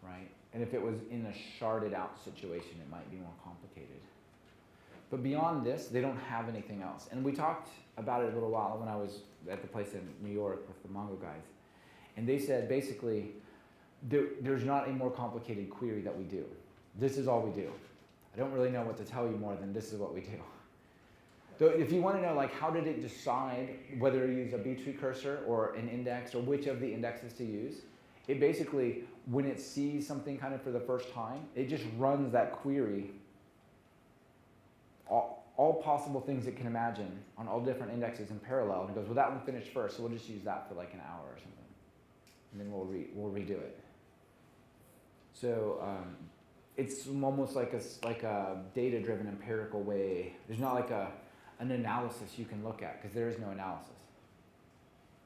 right? And if it was in a sharded out situation, it might be more complicated. But beyond this, they don't have anything else. And we talked about it a little while when I was at the place in New York with the Mongo guys. And they said basically, there's not a more complicated query that we do. This is all we do. I don't really know what to tell you more than this is what we do. So if you want to know, like, how did it decide whether to use a B-tree cursor or an index or which of the indexes to use, it basically, when it sees something kind of for the first time, it just runs that query, all possible things it can imagine on all different indexes in parallel, and it goes, well, that one finished first, so we'll just use that for like an hour or something. And then we'll redo it. So it's almost like a data-driven empirical way. There's not like an analysis you can look at, because there is no analysis.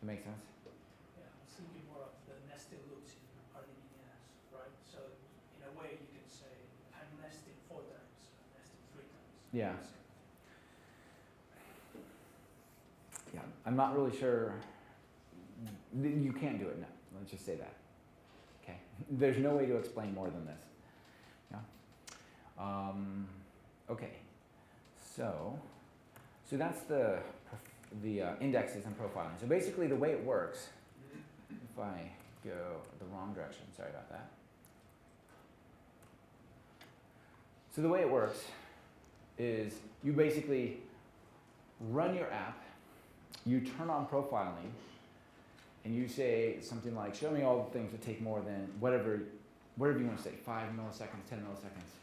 That makes sense? Yeah, I was thinking more of the nested loops in RDBMS, right? So in a way, you can say, I'm nesting 4 times, I'm nesting 3 times. Yeah. Yeah, I'm not really sure. You can't do it, no. Let's just say that. Okay. There's no way to explain more than this. Yeah. Okay. So that's the indexes and profiling. So basically, the way it works, if I go the wrong direction, sorry about that. So the way it works is you basically run your app, you turn on profiling, and you say something like, show me all the things that take more than whatever you want to say, 5 milliseconds, 10 milliseconds.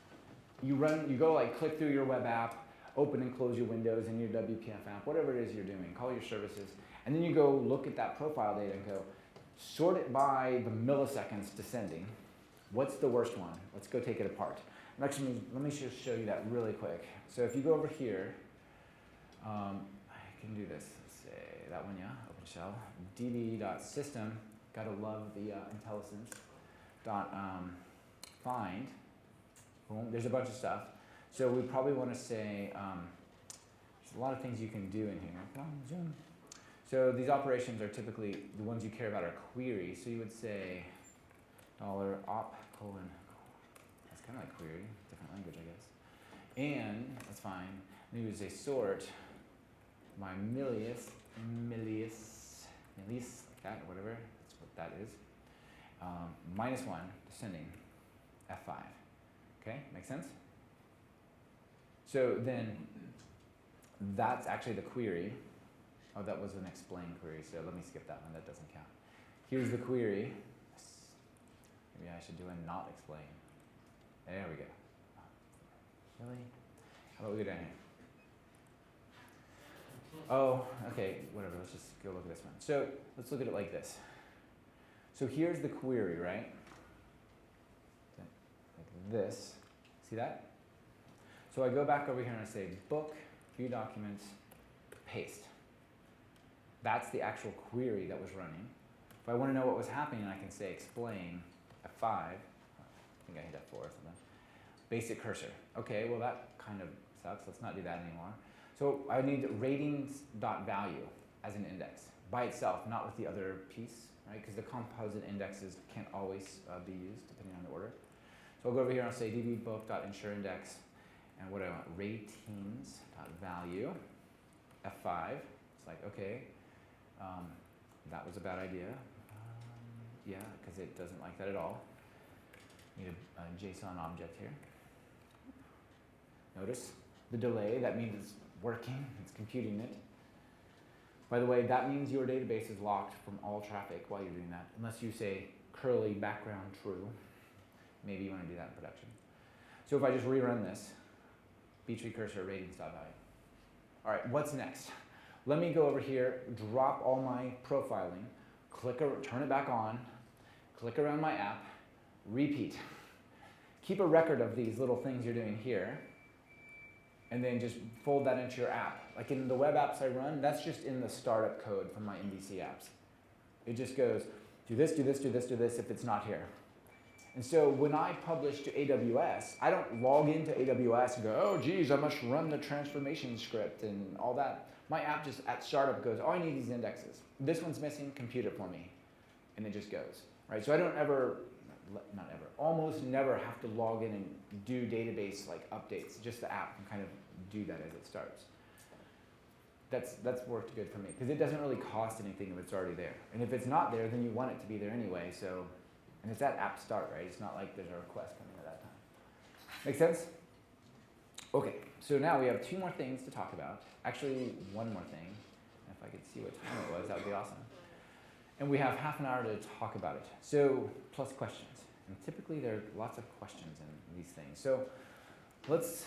You go like click through your web app, open and close your windows in your WPF app, whatever it is you're doing, call your services, and then you go look at that profile data and go, sort it by the milliseconds descending. What's the worst one? Let's go take it apart. Actually, let me just show you that really quick. So if you go over here, I can do this. Let's say that one, yeah, OpenShell. db.system, gotta love the IntelliSense. Find, boom, there's a bunch of stuff. So we probably want to say, there's a lot of things you can do in here. So these operations are typically, the ones you care about are queries. So you would say $op:, that's kind of like query, different language, I guess. And, that's fine. Then you would say sort by milius, like that, or whatever, that's what that is. -1, descending, F5. Okay, make sense? So then, that's actually the query. Oh, that was an explain query, so let me skip that one, that doesn't count. Here's the query. Maybe I should do a not explain. There we go. Really? How about we go down here? Oh, okay, whatever, let's just go look at this one. So let's look at it like this. So here's the query, right? Like this. See that? So I go back over here and I say book, view documents, paste. That's the actual query that was running. If I want to know what was happening, I can say explain F5. I think I hit F4 or something. Basic cursor. Okay, well that kind of sucks. Let's not do that anymore. So I need ratings.value as an index by itself, not with the other piece, right? Because the composite indexes can't always be used depending on the order. So I'll go over here and I'll say dbbook.insureIndex, and what do I want? Ratings.value, F5. It's like, okay, that was a bad idea. Yeah, because it doesn't like that at all. Need a JSON object here. Notice the delay, that means it's working, it's computing it. By the way, that means your database is locked from all traffic while you're doing that, unless you say curly background true. Maybe you want to do that in production. So if I just rerun this, B-tree cursor ratings.value. All right, what's next? Let me go over here, drop all my profiling, turn it back on, click around my app, repeat. Keep a record of these little things you're doing here, and then just fold that into your app. Like in the web apps I run, that's just in the startup code from my MVC apps. It just goes, do this, do this, do this, do this if it's not here. And so when I publish to AWS, I don't log into AWS and go, oh geez, I must run the transformation script and all that. My app just at startup goes, oh, I need these indexes. This one's missing, compute it for me. And it just goes, right? So I don't ever not ever, almost never have to log in and do database like updates. Just the app can kind of do that as it starts. That's worked good for me because it doesn't really cost anything if it's already there. And if it's not there, then you want it to be there anyway. So, and it's at app start, right? It's not like there's a request coming at that time. Make sense? Okay, so now we have two more things to talk about. Actually, one more thing. If I could see what time it was, that would be awesome. And we have half an hour to talk about it. So, plus questions. And typically there are lots of questions in these things. So, let's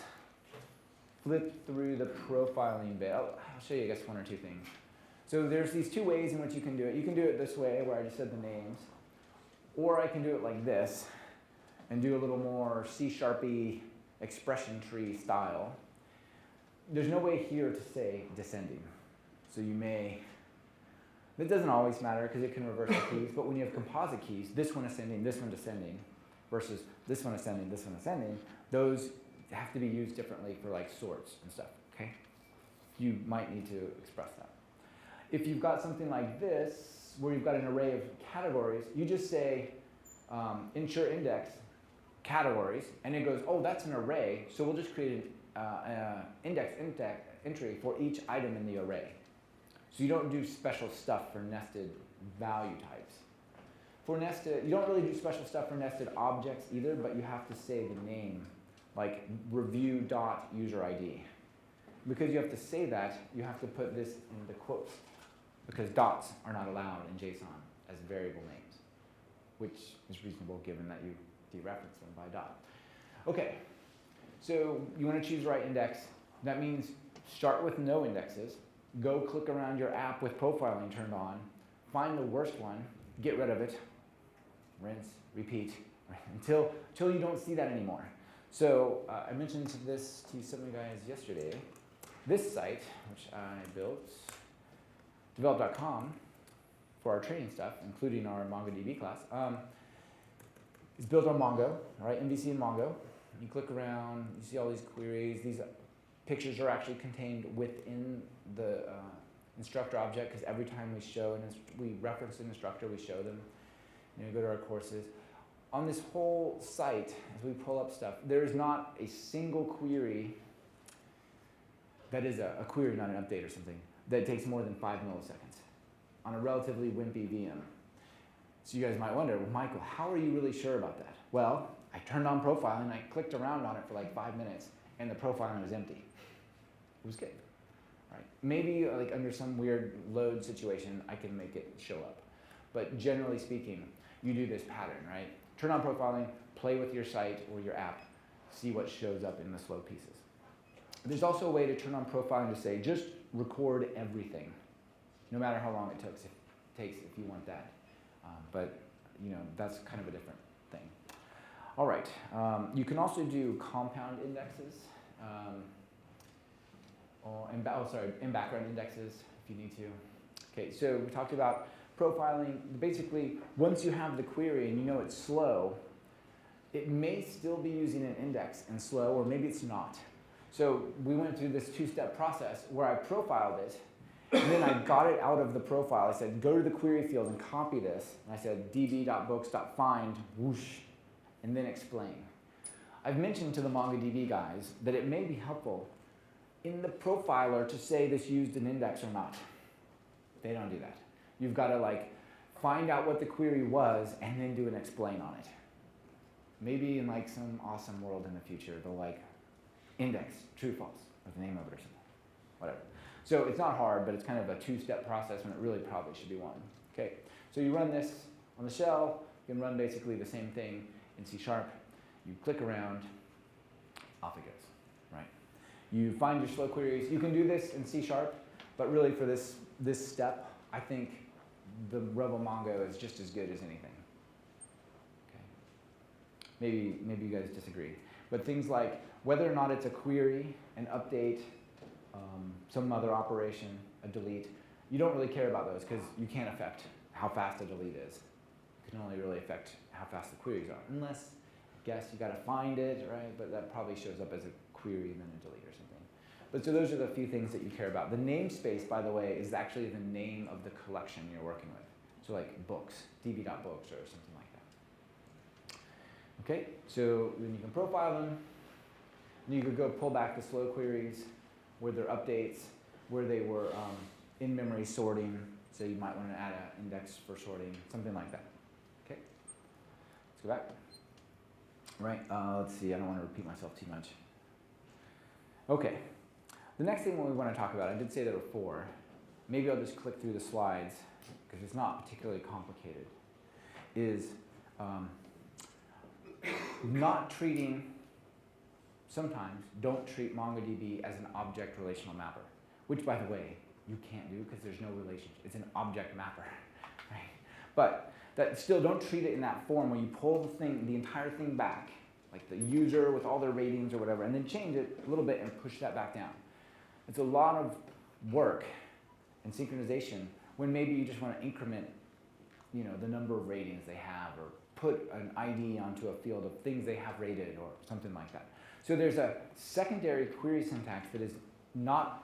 flip through the profiling bit. I'll show you, I guess, one or two things. So there's these two ways in which you can do it. You can do it this way, where I just said the names. Or I can do it like this, and do a little more C-sharpy expression tree style. There's no way here to say descending. So you may, that doesn't always matter because it can reverse the keys, but when you have composite keys, this one ascending, this one descending, versus this one ascending, this one ascending, those have to be used differently for like sorts and stuff, okay? You might need to express that. If you've got something like this, where you've got an array of categories, you just say ensure index categories, and it goes, oh, that's an array, so we'll just create an index entry for each item in the array. So you don't do special stuff for nested value types. For nested, you don't really do special stuff for nested objects either, but you have to say the name, like review.userid. Because you have to say that, you have to put this in the quotes, because dots are not allowed in JSON as variable names, which is reasonable given that you dereference them by dot. Okay, so you want to choose the right index. That means start with no indexes, go click around your app with profiling turned on, find the worst one, get rid of it, rinse, repeat, right, until you don't see that anymore. So I mentioned this to some of you guys yesterday. This site, which I built, develop.com, for our training stuff, including our MongoDB class, is built on Mongo, right? MVC and Mongo. You click around, you see all these queries. These pictures are actually contained within the instructor object, because every time we reference an instructor, we show them. You know, go to our courses. On this whole site, as we pull up stuff, there is not a single query that is a query, not an update or something, that takes more than 5 milliseconds on a relatively wimpy VM. So you guys might wonder, well, Michael, how are you really sure about that? Well, I turned on profiling, I clicked around on it for like 5 minutes, and the profiling was empty. It was good. Right? Maybe like under some weird load situation, I can make it show up. But generally speaking, you do this pattern, right? Turn on profiling, play with your site or your app, see what shows up in the slow pieces. There's also a way to turn on profiling to say, just record everything, no matter how long it takes if you want that. But you know, that's kind of a different thing. All right, you can also do compound indexes, in background indexes if you need to. Okay, so we talked about profiling. Basically, once you have the query and you know it's slow, it may still be using an index and slow, or maybe it's not. So we went through this two-step process where I profiled it, and then I got it out of the profile. I said, go to the query field and copy this. And I said, db.books.find, whoosh, and then explain. I've mentioned to the MongoDB guys that it may be helpful in the profiler to say this used an index or not. They don't do that. You've got to like find out what the query was and then do an explain on it. Maybe in like some awesome world in the future, they'll like index, true, false, or the name of it or something, whatever. So it's not hard, but it's kind of a two-step process when it really probably should be one. Okay, so you run this on the shell. You can run basically the same thing in C#. You click around, off it goes, right? You find your slow queries. You can do this in C#, but really for this step, I think the Rebel Mongo is just as good as anything. Okay. Maybe you guys disagree. But things like whether or not it's a query, an update, some other operation, a delete, you don't really care about those because you can't affect how fast a delete is. You can only really affect how fast the queries are, unless, I guess, you got to find it, right? But that probably shows up as a query and then a delete or something. But so those are the few things that you care about. The namespace, by the way, is actually the name of the collection you're working with. So like books, db.books or something like that. Okay, so then you can profile them. And you could go pull back the slow queries, where they're updates, where they were in-memory sorting. So you might want to add an index for sorting, something like that. Okay, let's go back. Right, let's see, I don't want to repeat myself too much. Okay, the next thing we want to talk about, I did say there were 4. Maybe I'll just click through the slides, because it's not particularly complicated, is not treating, sometimes, don't treat MongoDB as an object relational mapper, which, by the way, you can't do because there's no relationship. It's an object mapper, right? But that still, don't treat it in that form where you pull the entire thing back, like the user with all their ratings or whatever, and then change it a little bit and push that back down. It's a lot of work and synchronization when maybe you just want to increment, the number of ratings they have, or put an ID onto a field of things they have rated, or something like that. So there's a secondary query syntax that is not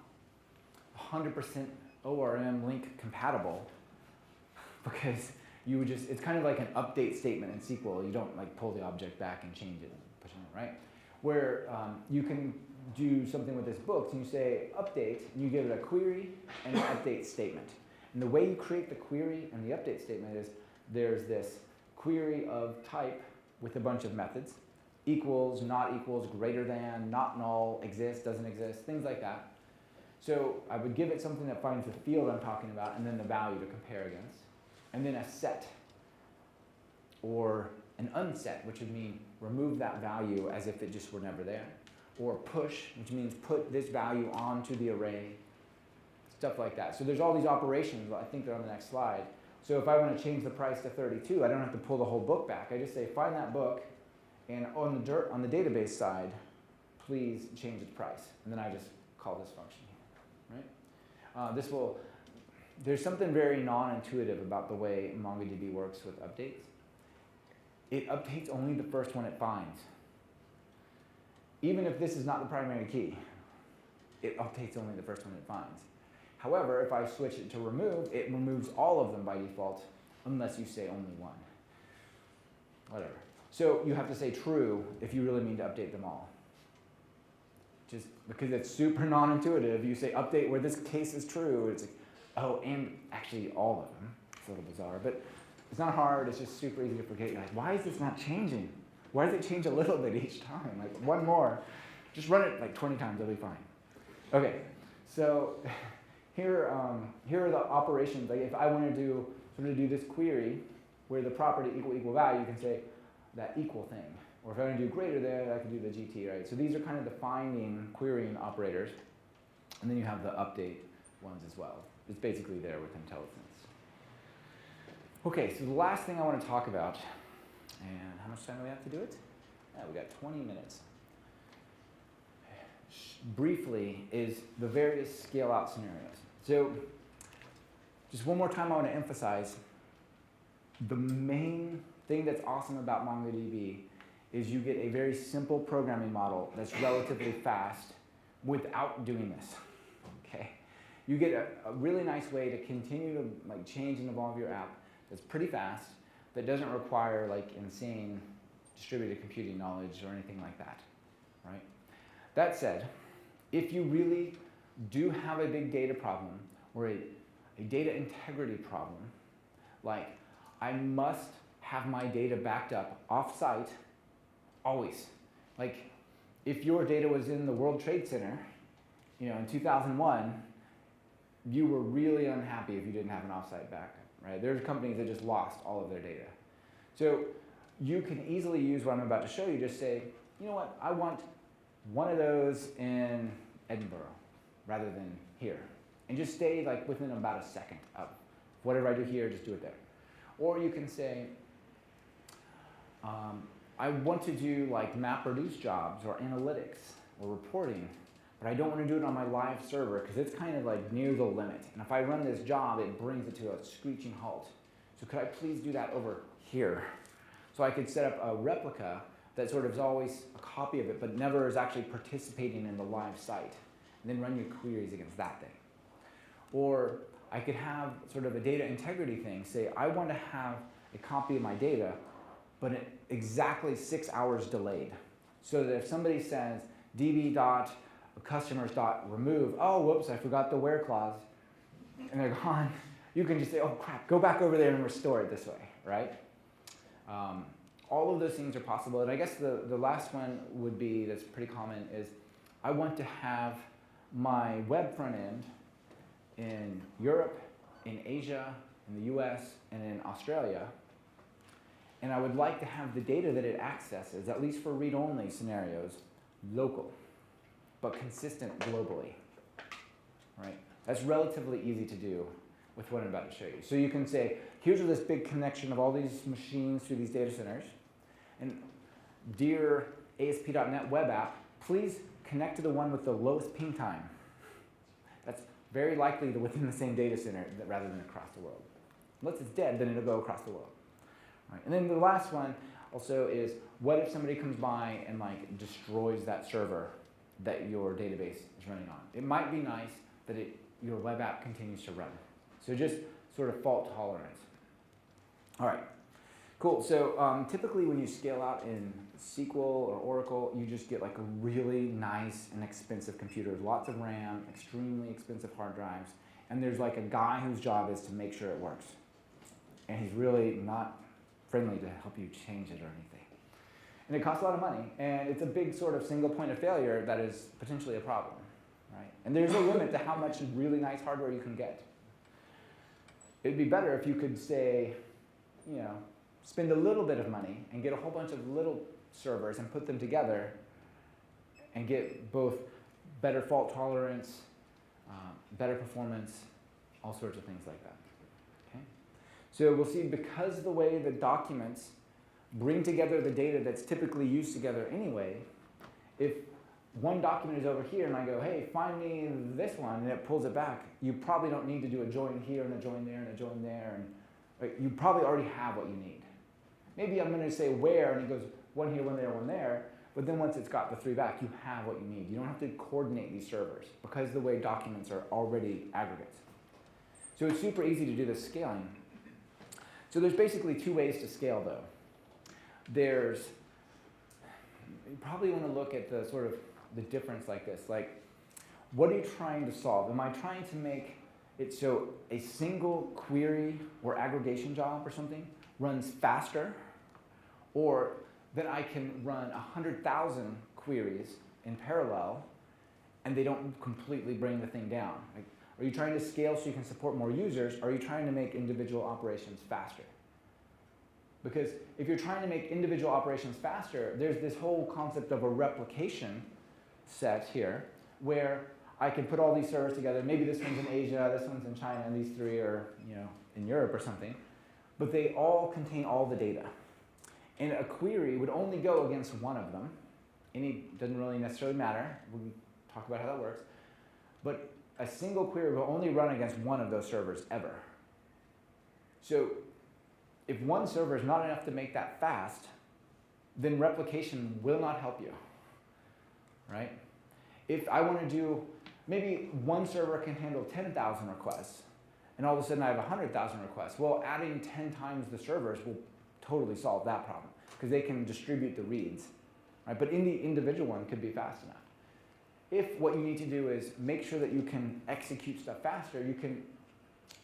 100% ORM link compatible, because you would just, it's kind of like an update statement in SQL. You don't like pull the object back and change it and push it in, right? Where you can do something with this book, and you say update, and you give it a query and an update statement. And the way you create the query and the update statement is there's this query of type with a bunch of methods, equals, not equals, greater than, not null, exists, doesn't exist, things like that. So I would give it something that finds the field I'm talking about, and then the value to compare against. And then a set, or an unset, which would mean remove that value as if it just were never there. Or push, which means put this value onto the array, stuff like that. So there's all these operations, I think they're on the next slide. So if I want to change the price to 32, I don't have to pull the whole book back. I just say, find that book, and on the database side, please change its price. And then I just call this function here, right? There's something very non-intuitive about the way MongoDB works with updates. It updates only the first one it finds. Even if this is not the primary key, it updates only the first one it finds. However, if I switch it to remove, it removes all of them by default, unless you say only one. Whatever. So you have to say true if you really mean to update them all. Just because it's super non-intuitive, you say update where this case is true. It's like, oh, and actually all of them. It's a little bizarre, but it's not hard. It's just super easy to forget. You're like, why is this not changing? Why does it change a little bit each time? Like one more. Just run it like 20 times, it'll be fine. Okay, so here are the operations. Like if I want to do this query where the property equal value, you can say that equal thing. Or if I want to do greater than, I can do the GT, right? So these are kind of defining querying operators. And then you have the update ones as well. It's basically there with IntelliSense. Okay, so the last thing I want to talk about, and how much time do we have to do it? Yeah, we got 20 minutes. Briefly, is the various scale-out scenarios. So, just one more time I want to emphasize, the main thing that's awesome about MongoDB is you get a very simple programming model that's relatively fast without doing this, okay? You get a really nice way to continue to change and evolve your app that's pretty fast, that doesn't require insane distributed computing knowledge or anything like that, right? That said, if you really do have a big data problem or a data integrity problem, like I must have my data backed up off-site always. Like if your data was in the World Trade Center, in 2001, you were really unhappy if you didn't have an off-site backup, right? There's companies that just lost all of their data. So you can easily use what I'm about to show you, just say, you know what, I want one of those in Edinburgh rather than here. And just stay within about a second of whatever I do here, just do it there. Or you can say, I want to do MapReduce jobs or analytics or reporting, but I don't want to do it on my live server because it's kind of near the limit. And if I run this job, it brings it to a screeching halt. So could I please do that over here? So I could set up a replica that sort of is always a copy of it, but never is actually participating in the live site. And then run your queries against that thing. Or I could have sort of a data integrity thing. Say, I want to have a copy of my data but exactly 6 hours delayed. So that if somebody says db.customers.remove, oh, whoops, I forgot the where clause, and they're gone, you can just say, oh crap, go back over there and restore it this way, right? All of those things are possible. And I guess the last one would be, that's pretty common, is I want to have my web front end in Europe, in Asia, in the US, and in Australia. And I would like to have the data that it accesses, at least for read-only scenarios, local, but consistent globally, right? That's relatively easy to do with what I'm about to show you. So you can say, here's this big connection of all these machines through these data centers. And dear ASP.NET web app, please connect to the one with the lowest ping time. That's very likely within the same data center rather than across the world. Unless it's dead, then it'll go across the world. Right. And then the last one also is, what if somebody comes by and like destroys that server that your database is running on? It might be nice that your web app continues to run. So just sort of fault tolerance. All right, cool. So typically when you scale out in SQL or Oracle, you just get like a really nice and expensive computer, lots of RAM, extremely expensive hard drives, and there's like a guy whose job is to make sure it works. And he's really not friendly to help you change it or anything. And it costs a lot of money, and it's a big sort of single point of failure that is potentially a problem, right? And there's a limit to how much really nice hardware you can get. It'd be better if you could say, you know, spend a little bit of money and get a whole bunch of little servers and put them together and get both better fault tolerance, better performance, all sorts of things like that. Okay? So we'll see, because the way the documents bring together the data that's typically used together anyway, if one document is over here and I go, hey, find me this one, and it pulls it back, you probably don't need to do a join here and a join there and a join there. And right, you probably already have what you need. Maybe I'm going to say where, and it goes one here, one there, one there. But then once it's got the three back, you have what you need. You don't have to coordinate these servers because the way documents are already aggregates. So it's super easy to do this scaling. So there's basically two ways to scale, though. You probably want to look at the sort of the difference like this. Like, what are you trying to solve? Am I trying to make it so a single query or aggregation job or something runs faster, or that I can run 100,000 queries in parallel and they don't completely bring the thing down? Like, are you trying to scale so you can support more users? Or are you trying to make individual operations faster? Because if you're trying to make individual operations faster, there's this whole concept of a replication set here where I can put all these servers together. Maybe this one's in Asia, this one's in China, and these three are, you know, in Europe or something. But they all contain all the data. And a query would only go against one of them. Doesn't really necessarily matter. We can talk about how that works. But a single query will only run against one of those servers ever. So if one server is not enough to make that fast, then replication will not help you, right? If I want to do, maybe one server can handle 10,000 requests, and all of a sudden I have 100,000 requests. Well, adding 10 times the servers will totally solve that problem, because they can distribute the reads, right? But the individual one could be fast enough. If what you need to do is make sure that you can execute stuff faster, you can,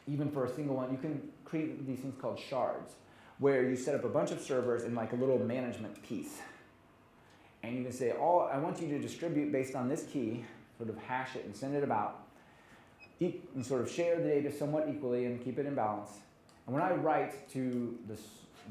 even for a single one, you can create these things called shards, where you set up a bunch of servers in like a little management piece. And you can say, I want you to distribute based on this key, sort of hash it and send it about, and sort of share the data somewhat equally and keep it in balance. And when I write to the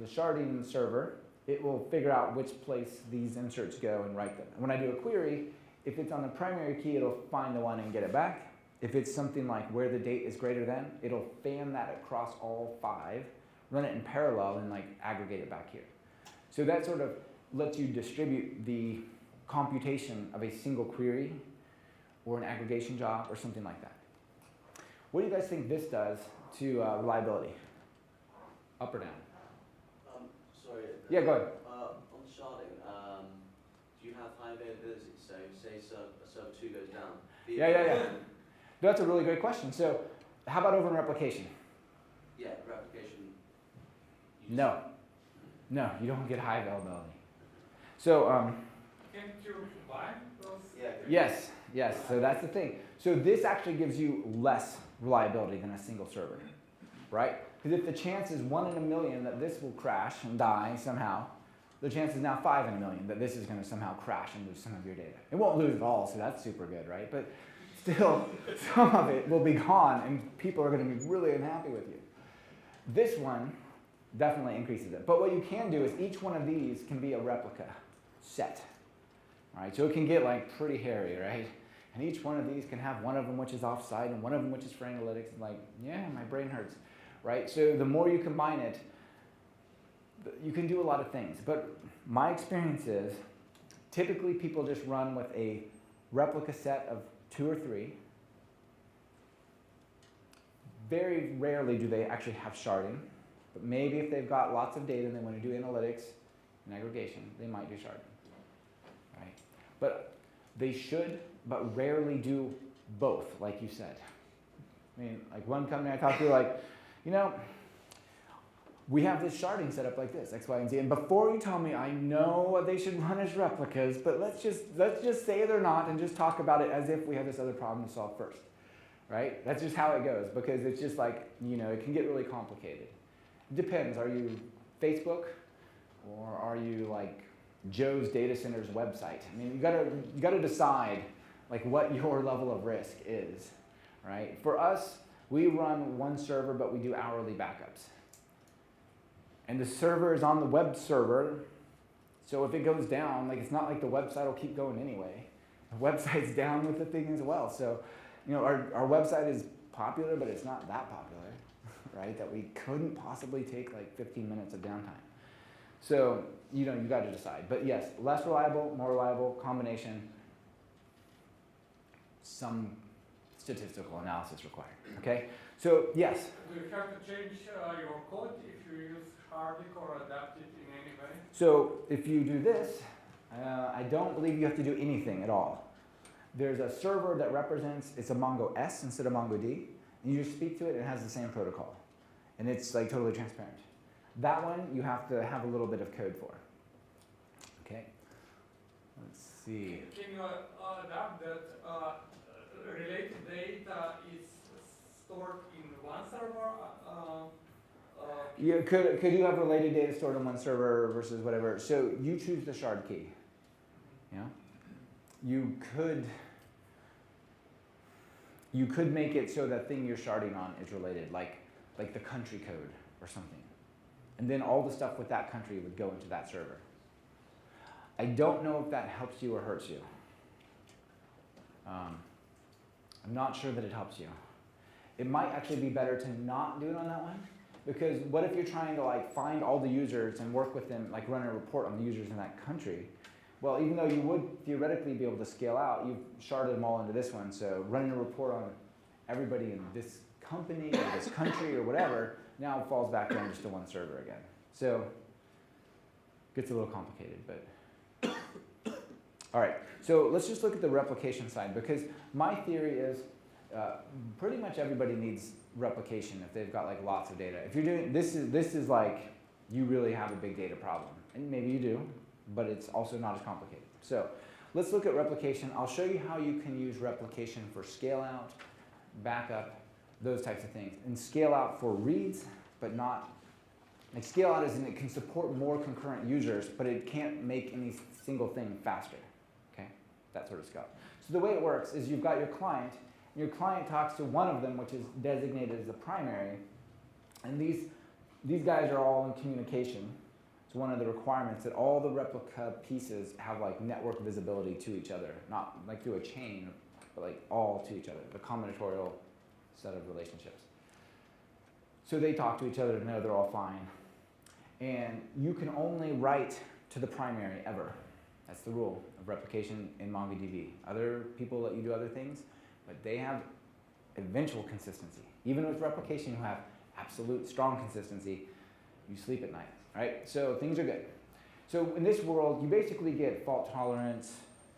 sharding server, it will figure out which place these inserts go and write them. And when I do a query, if it's on the primary key, it'll find the one and get it back. If it's something like where the date is greater than, it'll fan that across all 5, run it in parallel, and like aggregate it back here. So that sort of lets you distribute the computation of a single query or an aggregation job or something like that. What do you guys think this does to reliability? Up or down? Sorry. Yeah, go ahead. On sharding, do you have high availability? So say server 2 goes down. Yeah. That's a really great question. So how about over in replication? Yeah, replication. No. No, you don't get high availability. So, Can't you combine those? Yeah. yes, so that's the thing. So this actually gives you less reliability than a single server, right? Because if the chance is 1 in a million that this will crash and die somehow, the chance is now 5 in a million that this is going to somehow crash and lose some of your data. It won't lose it all, so that's super good, right? But still, some of it will be gone, and people are going to be really unhappy with you. This one definitely increases it. But what you can do is each one of these can be a replica set. All right, so it can get like pretty hairy, right? And each one of these can have one of them which is offsite and one of them which is for analytics. And like, yeah, my brain hurts, right? So the more you combine it, you can do a lot of things. But my experience is typically people just run with a replica set of 2 or 3. Very rarely do they actually have sharding. But maybe if they've got lots of data and they want to do analytics and aggregation, they might do sharding. Right? But they should, but rarely do both, like you said. I mean, like one company I talked to, like, you know, we have this sharding set up like this, X, Y, and Z. And before you tell me, I know what they should run as replicas, but let's just say they're not and just talk about it as if we have this other problem to solve first. Right? That's just how it goes, because it's just like, you know, it can get really complicated. It depends. Are you Facebook or are you like Joe's data center's website? I mean, you gotta decide like what your level of risk is, right? For us, we run one server, but we do hourly backups. And the server is on the web server, so if it goes down, like it's not like the website will keep going anyway. The website's down with the thing as well. So, you know, our website is popular, but it's not that popular, right? That we couldn't possibly take like 15 minutes of downtime. So, you know, you got to decide. But yes, less reliable, more reliable, combination, some statistical analysis required, okay? So, yes? Do you have to change your code if you use Hardik or adapt it in any way? So, if you do this, I don't believe you have to do anything at all. There's a server that represents, it's a Mongo S instead of Mongo D, and you just speak to it, and it has the same protocol. And it's like totally transparent. That one, you have to have a little bit of code for. Okay, let's see. Can you adapt that related data is stored in one server? Could you have related data stored on one server versus whatever? So you choose the shard key. Yeah. You could make it so that thing you're sharding on is related, like the country code or something. And then all the stuff with that country would go into that server. I don't know if that helps you or hurts you. I'm not sure that it helps you. It might actually be better to not do it on that one, because what if you're trying to like find all the users and work with them, like run a report on the users in that country? Well, even though you would theoretically be able to scale out, you've sharded them all into this one. So running a report on everybody in this company or this country or whatever now falls back down just to one server again. So it gets a little complicated, but all right. So let's just look at the replication side, because my theory is pretty much everybody needs replication if they've got like lots of data. If you're doing this is like you really have a big data problem, and maybe you do, but it's also not as complicated. So let's look at replication. I'll show you how you can use replication for scale out, backup, those types of things. And scale out for reads, but not, like scale out is it can support more concurrent users, but it can't make any single thing faster, okay? That sort of scale. So the way it works is you've got your client, and your client talks to one of them, which is designated as the primary, and these guys are all in communication. It's one of the requirements that all the replica pieces have like network visibility to each other, not like through a chain, but like all to each other, the combinatorial set of relationships. So they talk to each other to know they're all fine. And you can only write to the primary ever. That's the rule of replication in MongoDB. Other people let you do other things, but they have eventual consistency. Even with replication, you have absolute strong consistency. You sleep at night. Right? So things are good. So in this world, you basically get fault tolerance,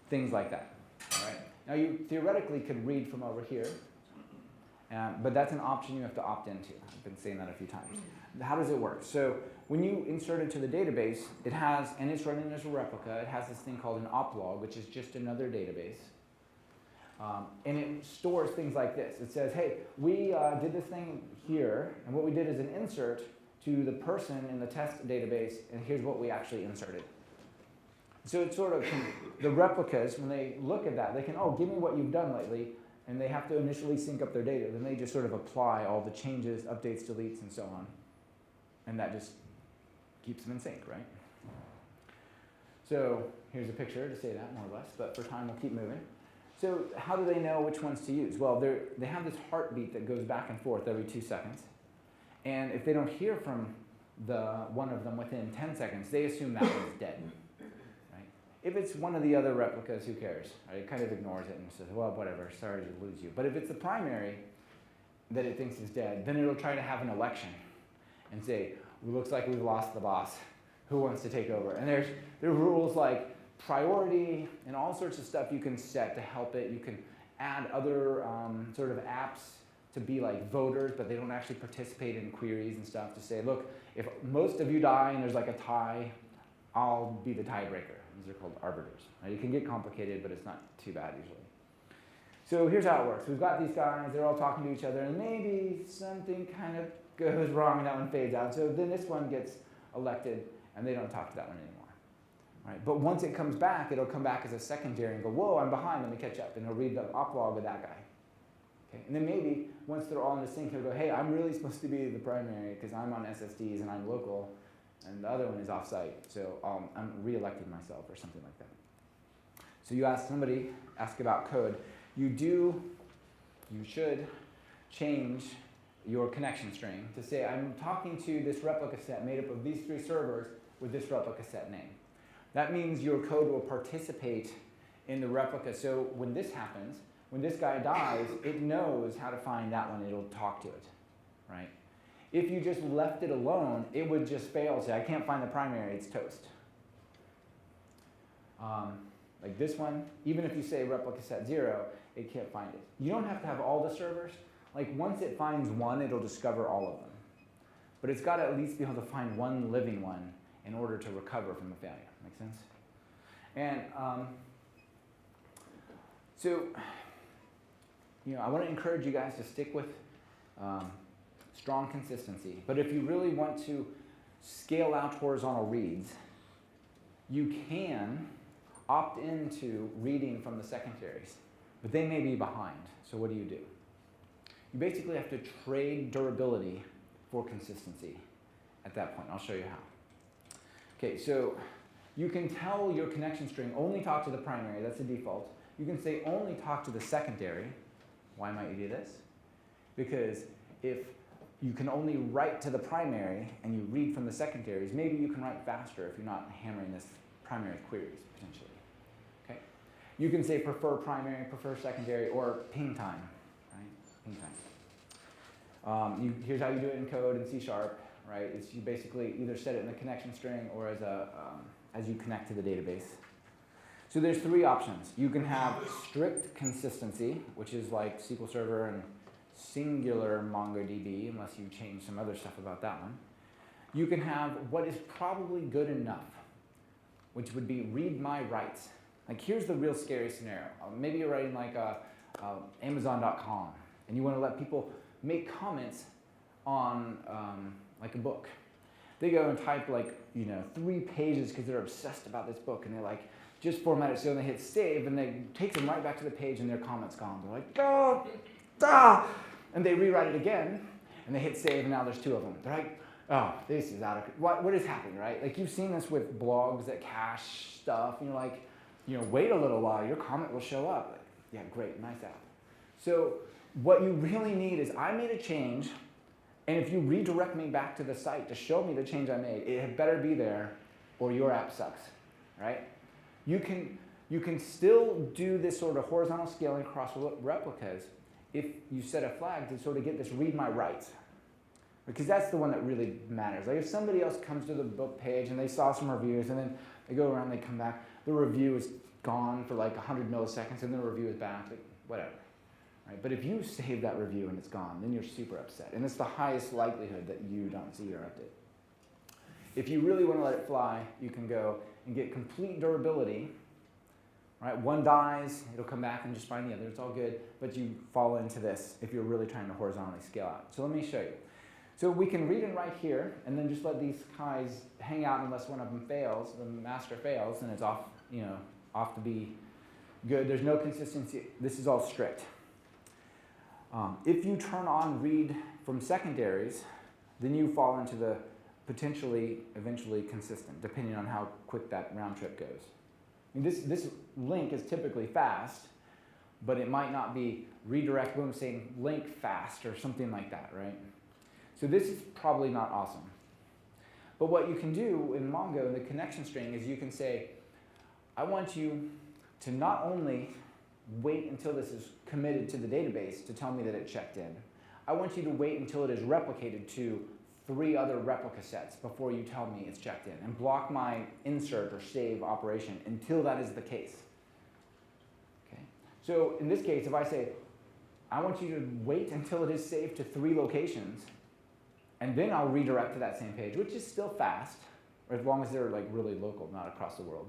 things like that. All right? Now you theoretically could read from over here, But that's an option you have to opt into. I've been saying that a few times. How does it work? So when you insert it to the database, it has, and it's running as a replica, it has this thing called an oplog, which is just another database. And it stores things like this. It says, hey, we did this thing here, and what we did is an insert to the person in the test database, and here's what we actually inserted. So it's sort of, the replicas, when they look at that, they can, oh, give me what you've done lately, and they have to initially sync up their data. Then they just sort of apply all the changes, updates, deletes, and so on. And that just keeps them in sync, right? So here's a picture to say that, more or less, but for time we'll keep moving. So how do they know which ones to use? Well, they have this heartbeat that goes back and forth every 2 seconds. And if they don't hear from one of them within 10 seconds, they assume that one's dead. Right? If it's one of the other replicas, who cares? Right? It kind of ignores it and says, well, whatever, sorry to lose you. But if it's the primary that it thinks is dead, then it'll try to have an election and say, it looks like we've lost the boss. Who wants to take over? And there are rules like priority and all sorts of stuff you can set to help it. You can add other sort of apps to be like voters, but they don't actually participate in queries and stuff, to say, look, if most of you die and there's like a tie, I'll be the tiebreaker. These are called arbiters. Now, it can get complicated, but it's not too bad usually. So here's how it works. We've got these guys, they're all talking to each other, and maybe something kind of goes wrong and that one fades out. So then this one gets elected, and they don't talk to that one anymore. Right? But once it comes back, it'll come back as a secondary and go, whoa, I'm behind, let me catch up. And it'll read the oplog of that guy. Okay? And then maybe, once they're all in the sync, he'll go, hey, I'm really supposed to be the primary because I'm on SSDs and I'm local, and the other one is off-site, so I'm re-elected myself or something like that. So you ask about code. You should change your connection string to say, I'm talking to this replica set made up of these 3 servers with this replica set name. That means your code will participate in the replica. So when this happens, when this guy dies, it knows how to find that one. It'll talk to it, right? If you just left it alone, it would just fail. Say, I can't find the primary. It's toast. Like this one, even if you say replica set 0, it can't find it. You don't have to have all the servers. Like once it finds one, it'll discover all of them. But it's got to at least be able to find one living one in order to recover from the failure. Make sense? And so, I want to encourage you guys to stick with strong consistency. But if you really want to scale out horizontal reads, you can opt into reading from the secondaries, but they may be behind. So what do? You basically have to trade durability for consistency at that point. I'll show you how. Okay, so you can tell your connection string only talk to the primary, that's the default. You can say only talk to the secondary. Why might you do this? Because if you can only write to the primary and you read from the secondaries, maybe you can write faster if you're not hammering this primary queries, potentially. Okay? You can say prefer primary, prefer secondary, or ping time. Right? Ping time. Here's how you do it in code in C#. Right? It's you basically either set it in the connection string or as you connect to the database. So there's 3 options. You can have strict consistency, which is like SQL Server and singular MongoDB, unless you change some other stuff about that one. You can have what is probably good enough, which would be read my writes. Like here's the real scary scenario. Maybe you're writing like Amazon.com, and you want to let people make comments on like a book. They go and type like 3 pages because they're obsessed about this book, and they're like, just format it, so they hit save, and they take them right back to the page, and their comment's gone. They're like, oh, ah, and they rewrite it again, and they hit save, and now there's 2 of them. They're like, oh, this is out of, what is happening, right? Like you've seen this with blogs that cache stuff, and you're like, wait a little while, your comment will show up. Like, yeah, great, nice app. So what you really need is, I made a change, and if you redirect me back to the site to show me the change I made, it had better be there, or your app sucks, right? You can still do this sort of horizontal scaling across replicas if you set a flag to sort of get this read my writes. Because that's the one that really matters. Like if somebody else comes to the book page and they saw some reviews and then they go around, they come back, the review is gone for like 100 milliseconds and the review is back, like whatever. right? But if you save that review and it's gone, then you're super upset. And it's the highest likelihood that you don't see your update. If you really want to let it fly, you can go and get complete durability. Right? One dies, it'll come back and just find the other. It's all good, but you fall into this if you're really trying to horizontally scale out. So let me show you. So we can read and write here, and then just let these guys hang out unless one of them fails, the master fails, and it's off, off to be good. There's no consistency. This is all strict. If you turn on read from secondaries, then you fall into the potentially, eventually consistent, depending on how quick that round trip goes. I mean, this link is typically fast, but it might not be redirect, boom, same link fast or something like that, right? So this is probably not awesome. But what you can do in Mongo, in the connection string, is you can say, I want you to not only wait until this is committed to the database to tell me that it checked in, I want you to wait until it is replicated to 3 other replica sets before you tell me it's checked in, and block my insert or save operation until that is the case. Okay? So in this case, if I say, I want you to wait until it is saved to 3 locations, and then I'll redirect to that same page, which is still fast, or as long as they're like really local, not across the world,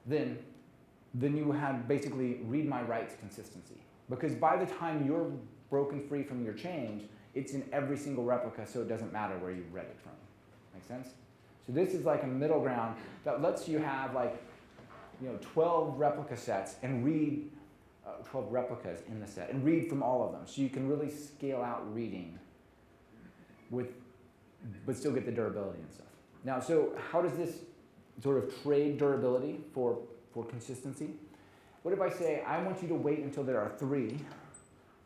then you have basically read my writes consistency. Because by the time you're broken free from your change, it's in every single replica, so it doesn't matter where you read it from. Make sense? So this is like a middle ground that lets you have 12 replica sets and read 12 replicas in the set and read from all of them. So you can really scale out reading but still get the durability and stuff. Now, so how does this sort of trade durability for consistency? What if I say, I want you to wait until there are 3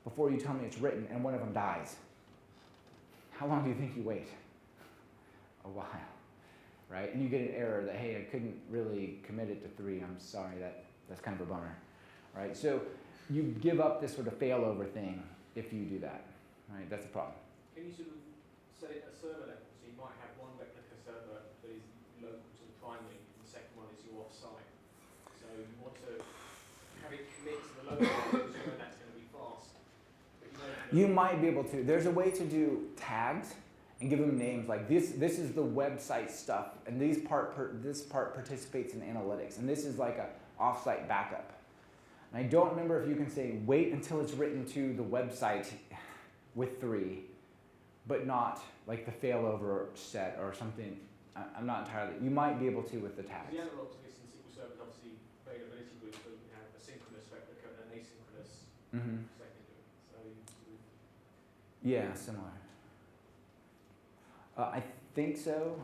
before you tell me it's written and one of them dies? How long do you think you wait? A while, right? And you get an error that, hey, I couldn't really commit it to 3. I'm sorry, that's kind of a bummer, right? So you give up this sort of failover thing if you do that, right? That's a problem. Can you sort of set it at server level? So you might have one replica server that is local to the primary, and the second one is your offsite. So you want to have it commit to the local one because you know that's going to be fast. You might be able to. There's a way to do tags and give them names like this is the website stuff, and this part participates in analytics, and this is like a offsite backup. And I don't remember if you can say wait until it's written to the website with 3, but not like the failover set or something. I'm not entirely. You might be able to with the tags. The analog to this in SQL Server is obviously availability groups, so you can have a synchronous replica and an asynchronous secondary. So yeah, similar. I think so.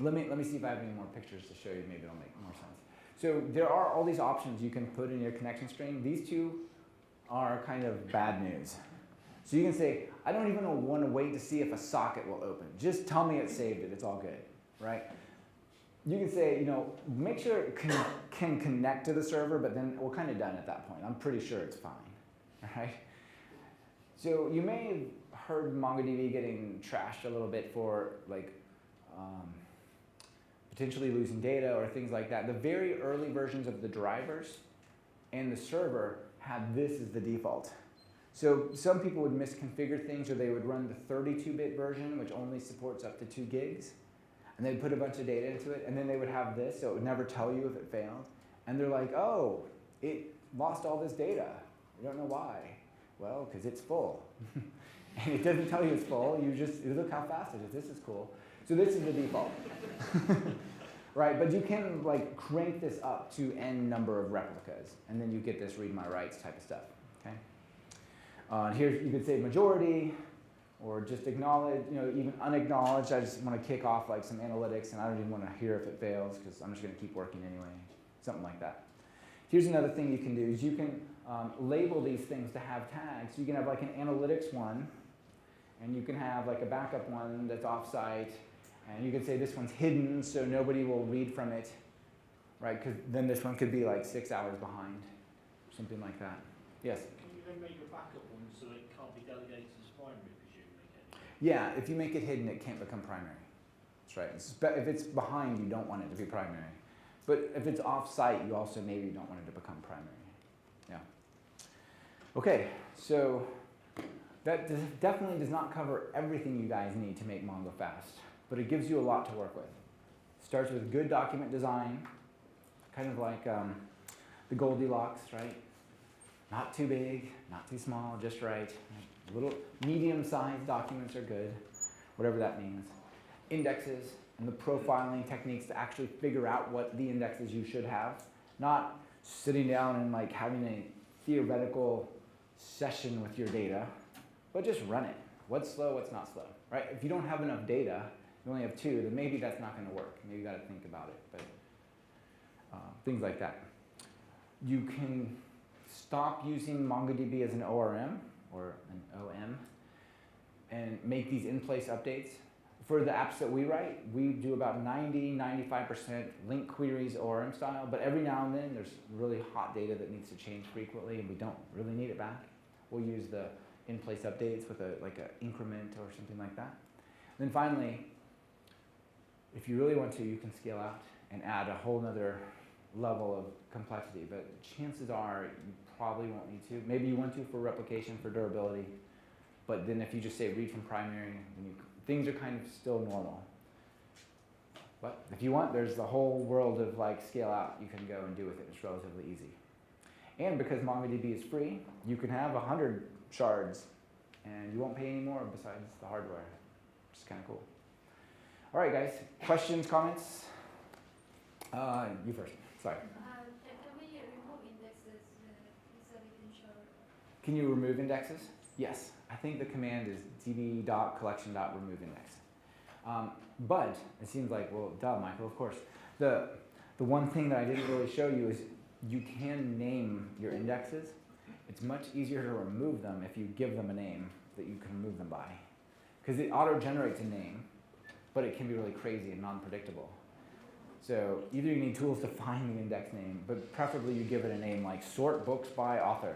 Let me see if I have any more pictures to show you. Maybe it'll make more sense. So there are all these options you can put in your connection string. These 2 are kind of bad news. So you can say, I don't even want to wait to see if a socket will open. Just tell me it saved it. It's all good, right? You can say, make sure it can connect to the server, but then we're kind of done at that point. I'm pretty sure it's fine, right? So you may have heard MongoDB getting trashed a little bit for potentially losing data or things like that. The very early versions of the drivers and the server had this as the default. So some people would misconfigure things, or they would run the 32-bit version, which only supports up to 2 gigs, and they'd put a bunch of data into it, and then they would have this, so it would never tell you if it failed. And they're like, oh, it lost all this data. We don't know why. Well, because it's full. And it doesn't tell you it's full. You look how fast it is. This is cool. So this is the default. Right, but you can crank this up to n number of replicas, and then you get this read my writes type of stuff. Okay. Here you could say majority, or just acknowledge, even unacknowledged. I just want to kick off some analytics, and I don't even want to hear if it fails because I'm just going to keep working anyway. Something like that. Here's another thing you can do is you can label these things to have tags. You can have an analytics one, and you can have a backup one that's offsite, and you can say this one's hidden so nobody will read from it, right? Because then this one could be 6 hours behind, something like that. Yes? Can you then make a backup one so it can't be delegated as primary, presumably? Yeah, if you make it hidden, it can't become primary. That's right. If it's behind, you don't want it to be primary. But if it's off-site, you also maybe don't want it to become primary. Yeah. Okay, so that definitely does not cover everything you guys need to make Mongo fast, but it gives you a lot to work with. Starts with good document design, kind of like the Goldilocks, right? Not too big, not too small, just right. Little medium-sized documents are good, whatever that means. Indexes and the profiling techniques to actually figure out what the indexes you should have, not sitting down and like having a theoretical session with your data, but just run it. What's slow, what's not slow, right? If you don't have enough data, you only have 2, then maybe that's not going to work. Maybe you got to think about it, but things like that. You can stop using MongoDB as an ORM or an OM and make these in-place updates. For the apps that we write, we do about 90–95% link queries ORM style, but every now and then there's really hot data that needs to change frequently and we don't really need it back. We'll use the in-place updates with like an increment or something like that. And then finally, if you really want to, you can scale out and add a whole nother level of complexity, but chances are you probably won't need to. Maybe you want to for replication, for durability, but then if you just say read from primary, things are kind of still normal. But if you want, there's the whole world of like scale out you can go and do with it. It's relatively easy. And because MongoDB is free, you can have 100 shards and you won't pay any more besides the hardware, which is kind of cool. All right, guys, questions, comments? You first, sorry. Can we remove indexes? It's a bit unsure. Can you remove indexes? Yes, I think the command is db.collection.removeindex. But it seems like, well, duh, Michael, of course. The one thing that I didn't really show you is you can name your indexes. It's much easier to remove them if you give them a name that you can remove them by. Because it auto-generates a name, but it can be really crazy and non-predictable. So either you need tools to find the index name, but preferably you give it a name like sort books by author,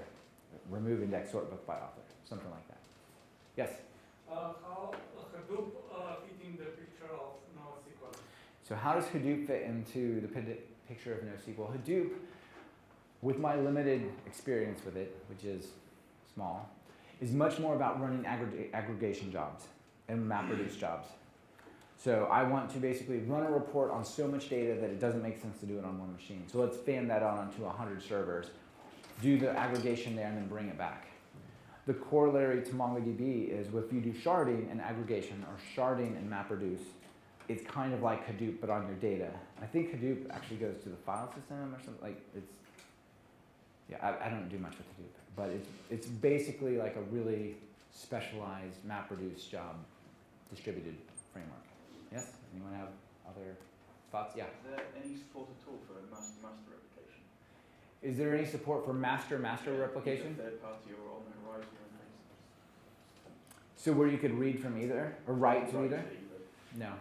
remove index sort book by author, something like that. Yes? How Hadoop fit in the picture of NoSQL? So how does Hadoop fit into the picture of NoSQL? Hadoop, with my limited experience with it, which is small, is much more about running aggregation jobs and MapReduce jobs. So I want to basically run a report on so much data that it doesn't make sense to do it on one machine. So let's fan that out onto 100 servers, do the aggregation there, and then bring it back. The corollary to MongoDB is if you do sharding and aggregation, or sharding and MapReduce, it's kind of like Hadoop, but on your data. I think Hadoop actually goes to the file system or something. Like it's, yeah, I don't do much with Hadoop, but it's basically like a really specialized MapReduce job distributed framework. Yes? Anyone have other thoughts? Yeah. Is there any support at all for master-master replication? Is there any support for master-master replication? Third party or on the horizon or anything? So where you could read from either or write to either? No.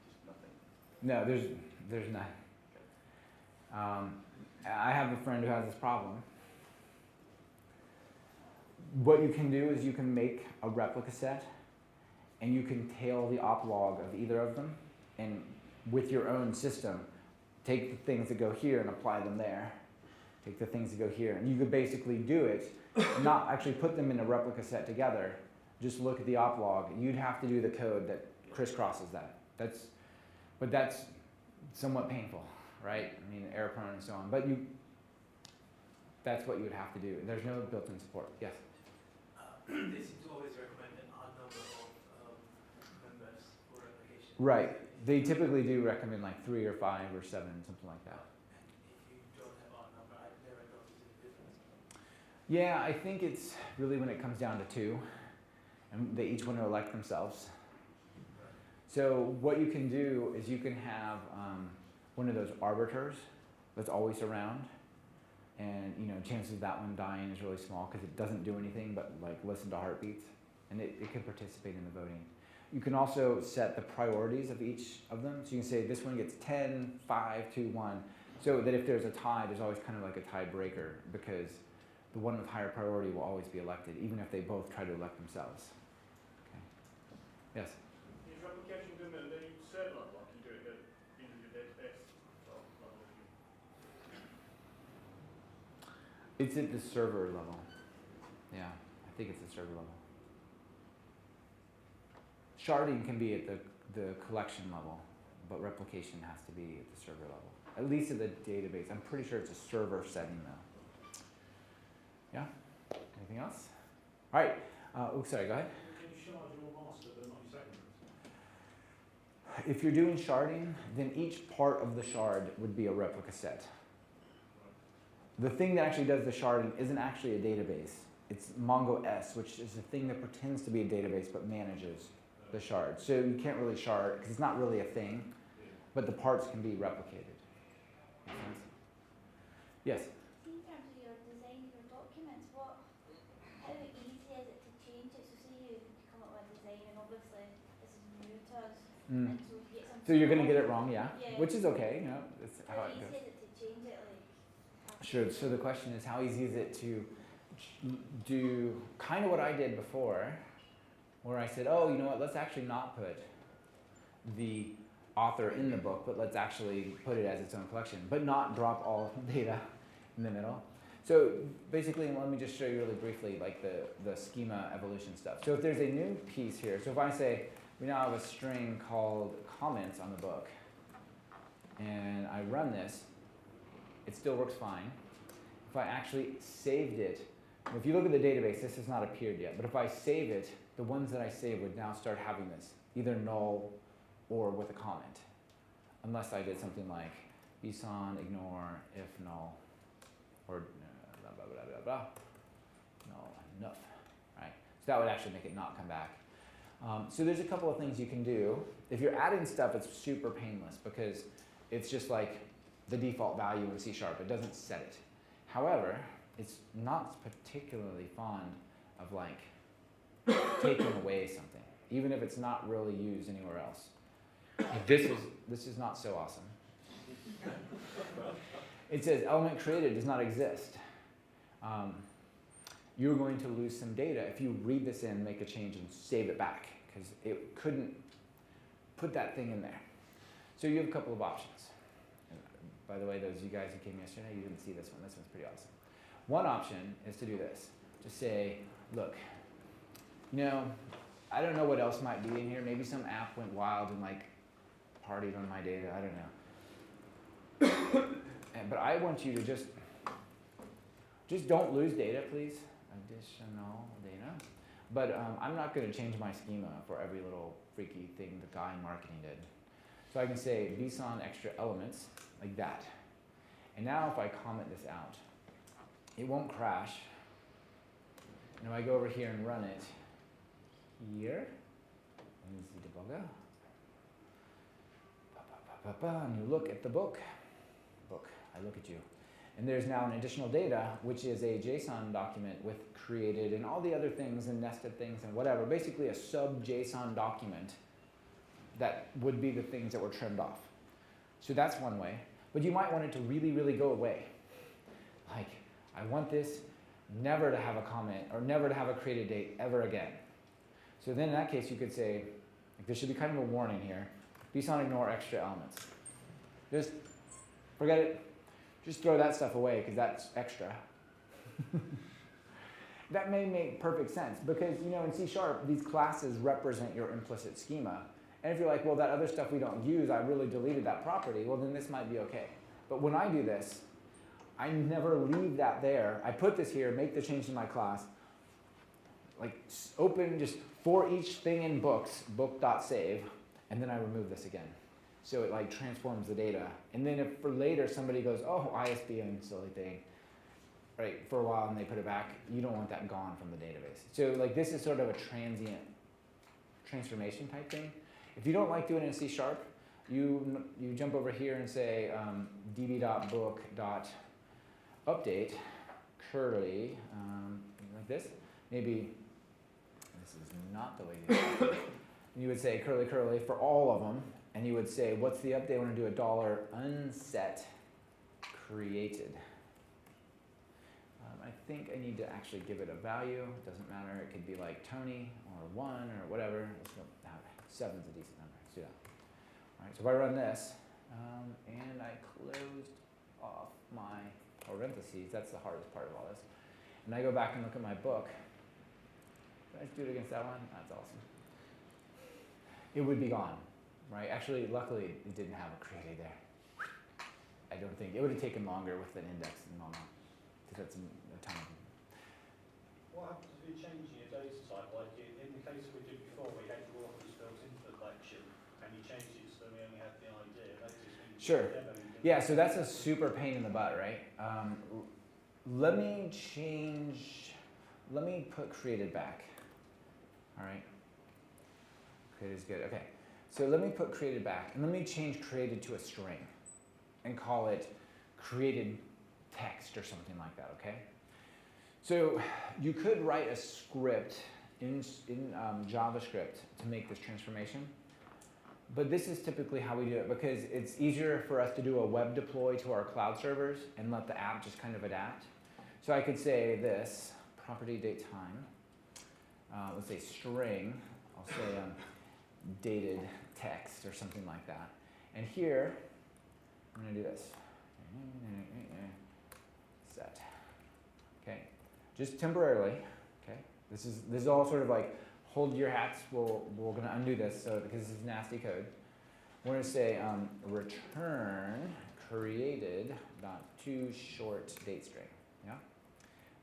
Just nothing. No, there's none. I have a friend who has this problem. What you can do is you can make a replica set and you can tail the op log of either of them, and with your own system, take the things that go here and apply them there. Take the things that go here, and you could basically do it, not actually put them in a replica set together, just look at the op log, and you'd have to do the code that crisscrosses that. But that's somewhat painful, right? I mean, error prone and so on, but that's what you would have to do. There's no built-in support. Yes? They seem to always recommend an odd number of members for replication. Right. They typically do recommend like 3 or 5 or 7, something like that. And if you don't have odd number, I've never noticed any difference. Yeah, I think it's really when it comes down to 2, and they each want to elect themselves. So what you can do is you can have one of those arbiters that's always around, and chances of that one dying is really small because it doesn't do anything but like listen to heartbeats, and it can participate in the voting. You can also set the priorities of each of them. So you can say this one gets 10, 5, 2, 1, so that if there's a tie, there's always kind of like a tiebreaker because the one with higher priority will always be elected, even if they both try to elect themselves. Okay. Yes? Is replication done at the server like you do it in your database? It's at the server level. Yeah, I think it's the server level. Sharding can be at the collection level, but replication has to be at the server level. At least at the database. I'm pretty sure it's a server setting though. Yeah? Anything else? All right. Sorry, go ahead. Can you shard your master but not your secondary? If you're doing sharding, then each part of the shard would be a replica set. The thing that actually does the sharding isn't actually a database. It's MongoS, which is a thing that pretends to be a database but manages the shard. So you can't really shard because it's not really a thing, but the parts can be replicated. Make sense? Yes? See, in terms of your design of your documents, how easy is it to change it? So say you come up with a design and obviously this is new to us, and so you get something So you're going to wrong. get it wrong, yeah? Yeah. Which is okay, you know, it's how How it easy goes. is it to change it? Sure, so the question is how easy is it to do kind of what I did before, where I said, oh, you know what, let's actually not put the author in the book, but let's actually put it as its own collection, but not drop all data in the middle. So basically, let me just show you really briefly like the schema evolution stuff. So if there's a new piece here, so if I say we now have a string called comments on the book, and I run this, it still works fine. If I actually saved it, if you look at the database, this has not appeared yet, but if I save it, the ones that I save would now start having this, either null or with a comment, unless I did something like bson ignore if null, or blah, blah, blah, blah, blah, null enough, right? So that would actually make it not come back. So there's a couple of things you can do. If you're adding stuff, it's super painless because it's just like the default value in C#. It doesn't set it. However, it's not particularly fond of like taking away something, even if it's not really used anywhere else. This is not so awesome. It says element created does not exist. You're going to lose some data if you read this in, make a change, and save it back, because it couldn't put that thing in there. So you have a couple of options. By the way, those of you guys who came yesterday, you didn't see this one. This one's pretty awesome. One option is to do this. Just say, look, you know, I don't know what else might be in here. Maybe some app went wild and like partied on my data. I don't know. But I want you to just don't lose data, please. Additional data. But I'm not going to change my schema for every little freaky thing the guy in marketing did. So I can say bson extra elements, like that. And now if I comment this out, it won't crash. And if I go over here and run it, here, and use the debugger, and you look at the book, I look at you. And there's now an additional data, which is a JSON document with created and all the other things and nested things and whatever, basically a sub-JSON document that would be the things that were trimmed off. So that's one way. But you might want it to really, really go away. Like, I want this never to have a comment or never to have a created date ever again. So then in that case, you could say, like, there should be kind of a warning here. bson ignore extra elements. Just forget it. Just throw that stuff away because that's extra. That may make perfect sense because, you know, in C#, these classes represent your implicit schema. And if you're like, well, that other stuff we don't use, I really deleted that property, well, then this might be okay. But when I do this, I never leave that there. I put this here, make the change to my class, like open just for each thing in books, book.save, and then I remove this again. So it like transforms the data. And then if for later somebody goes, oh, ISBN, silly thing, right, for a while and they put it back, you don't want that gone from the database. So like this is sort of a transient transformation type thing. If you don't like doing it in C#, you jump over here and say db.book.update curly, like this. Maybe this is not the way you do it. You would say curly curly for all of them, and you would say, what's the update? I want to do $, unset created. I think I need to actually give it a value. It doesn't matter. It could be like Tony or 1 or whatever. Let's go. 7's a decent number. Let's do that. All right. So if I run this and I closed off my parentheses, that's the hardest part of all this. and I go back and look at my book, can I do it against that one? That's awesome. It would be gone, right? Actually, luckily, it didn't have a created there. I don't think, it would have taken longer with an index and all that, because that's a ton of them. What happens if you change your data type? Like in the case we did before, we had your authors built into the collection, and you changed it so we only had the idea. That just means Sure. the demo you did. Yeah, so that's a super pain in the butt, right? Let me put created back. All right. Created is good. Okay. So let me put created back, and let me change created to a string, and call it created text or something like that. Okay. So you could write a script in JavaScript to make this transformation. But this is typically how we do it because it's easier for us to do a web deploy to our cloud servers and let the app just kind of adapt. So I could say this, property date time, let's say string, I'll say dated text or something like that. And here, I'm going to do this. Set. Okay, just temporarily. Okay, this is all sort of like hold your hats. We're going to undo this so because this is nasty code. We're going to say return created dot to short date string. Yeah.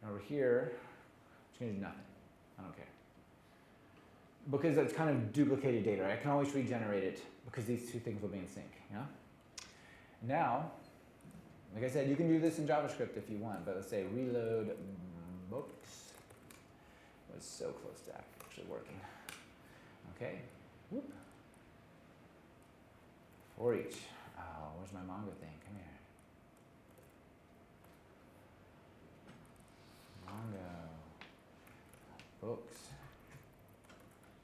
And over here, I'm just going to do nothing. I don't care. Because that's kind of duplicated data, right? I can always regenerate it because these two things will be in sync. Yeah. Now, like I said, you can do this in JavaScript if you want, but let's say reload books. It was so close to actually working. Okay. Whoop. For each. Oh, where's my Mongo thing? Come here. Mongo. Books.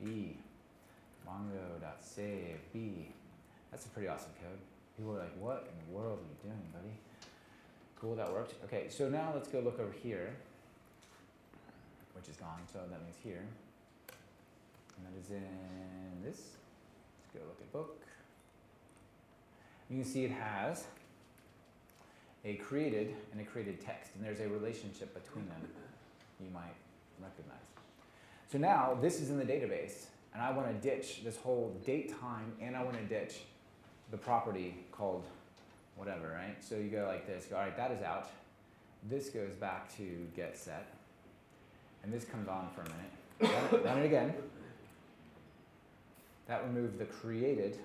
B. Mongo.save. B. That's a pretty awesome code. People are like, what in the world are you doing, buddy? Cool, that worked. Okay, so now let's go look over here, which is gone, so that means here. And that is in this. Let's go look at book. You can see it has a created and a created text, and there's a relationship between them you might recognize. So now this is in the database, and I want to ditch this whole date time, and I want to ditch the property called whatever, right? So you go like this, go, all right, that is out. This goes back to get set, and this comes on for a minute. Run it again. That removed the created.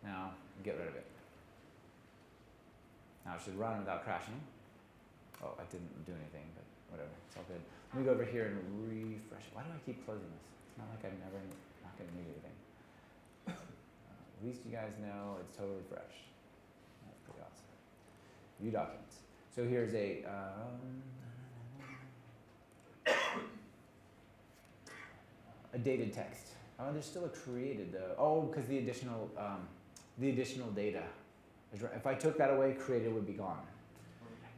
Now get rid of it. Now it should run without crashing. Oh, I didn't do anything, but whatever, it's all good. Let me go over here and refresh it. Why do I keep closing this? It's not like I'm never not going to need anything. At least you guys know it's totally fresh. That's pretty awesome. View documents. So here's a dated text. Oh, there's still a created though. Oh, because the additional data. If I took that away, created would be gone.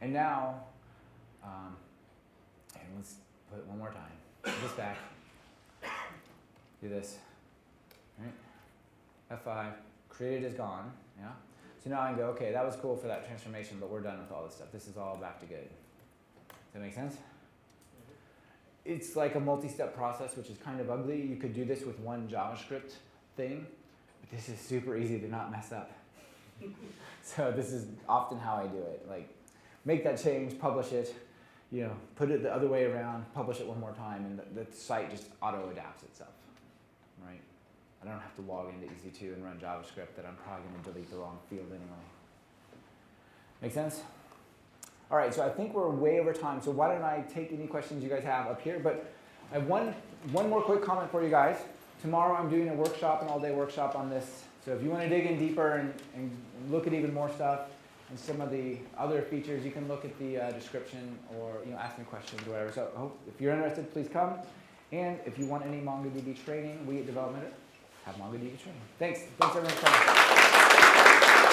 And now, and let's put it one more time. Put this back. Do this. Right? F5. Created is gone. Yeah. So now I can go, okay, that was cool for that transformation, but we're done with all this stuff. This is all back to good. Does that make sense? It's like a multi-step process, which is kind of ugly. You could do this with one JavaScript thing, but this is super easy to not mess up. So this is often how I do it. Like, make that change, publish it, put it the other way around, publish it one more time, and the site just auto-adapts itself, right? I don't have to log into EC2 and run JavaScript that I'm probably going to delete the wrong field anyway. Make sense? All right, so I think we're way over time, so why don't I take any questions you guys have up here, but I have one more quick comment for you guys. Tomorrow I'm doing a workshop, an all-day workshop on this, so if you want to dig in deeper and look at even more stuff and some of the other features, you can look at the description or ask me questions or whatever. So if you're interested, please come. And if you want any MongoDB training, we at Development have MongoDB training. Thanks everyone for coming.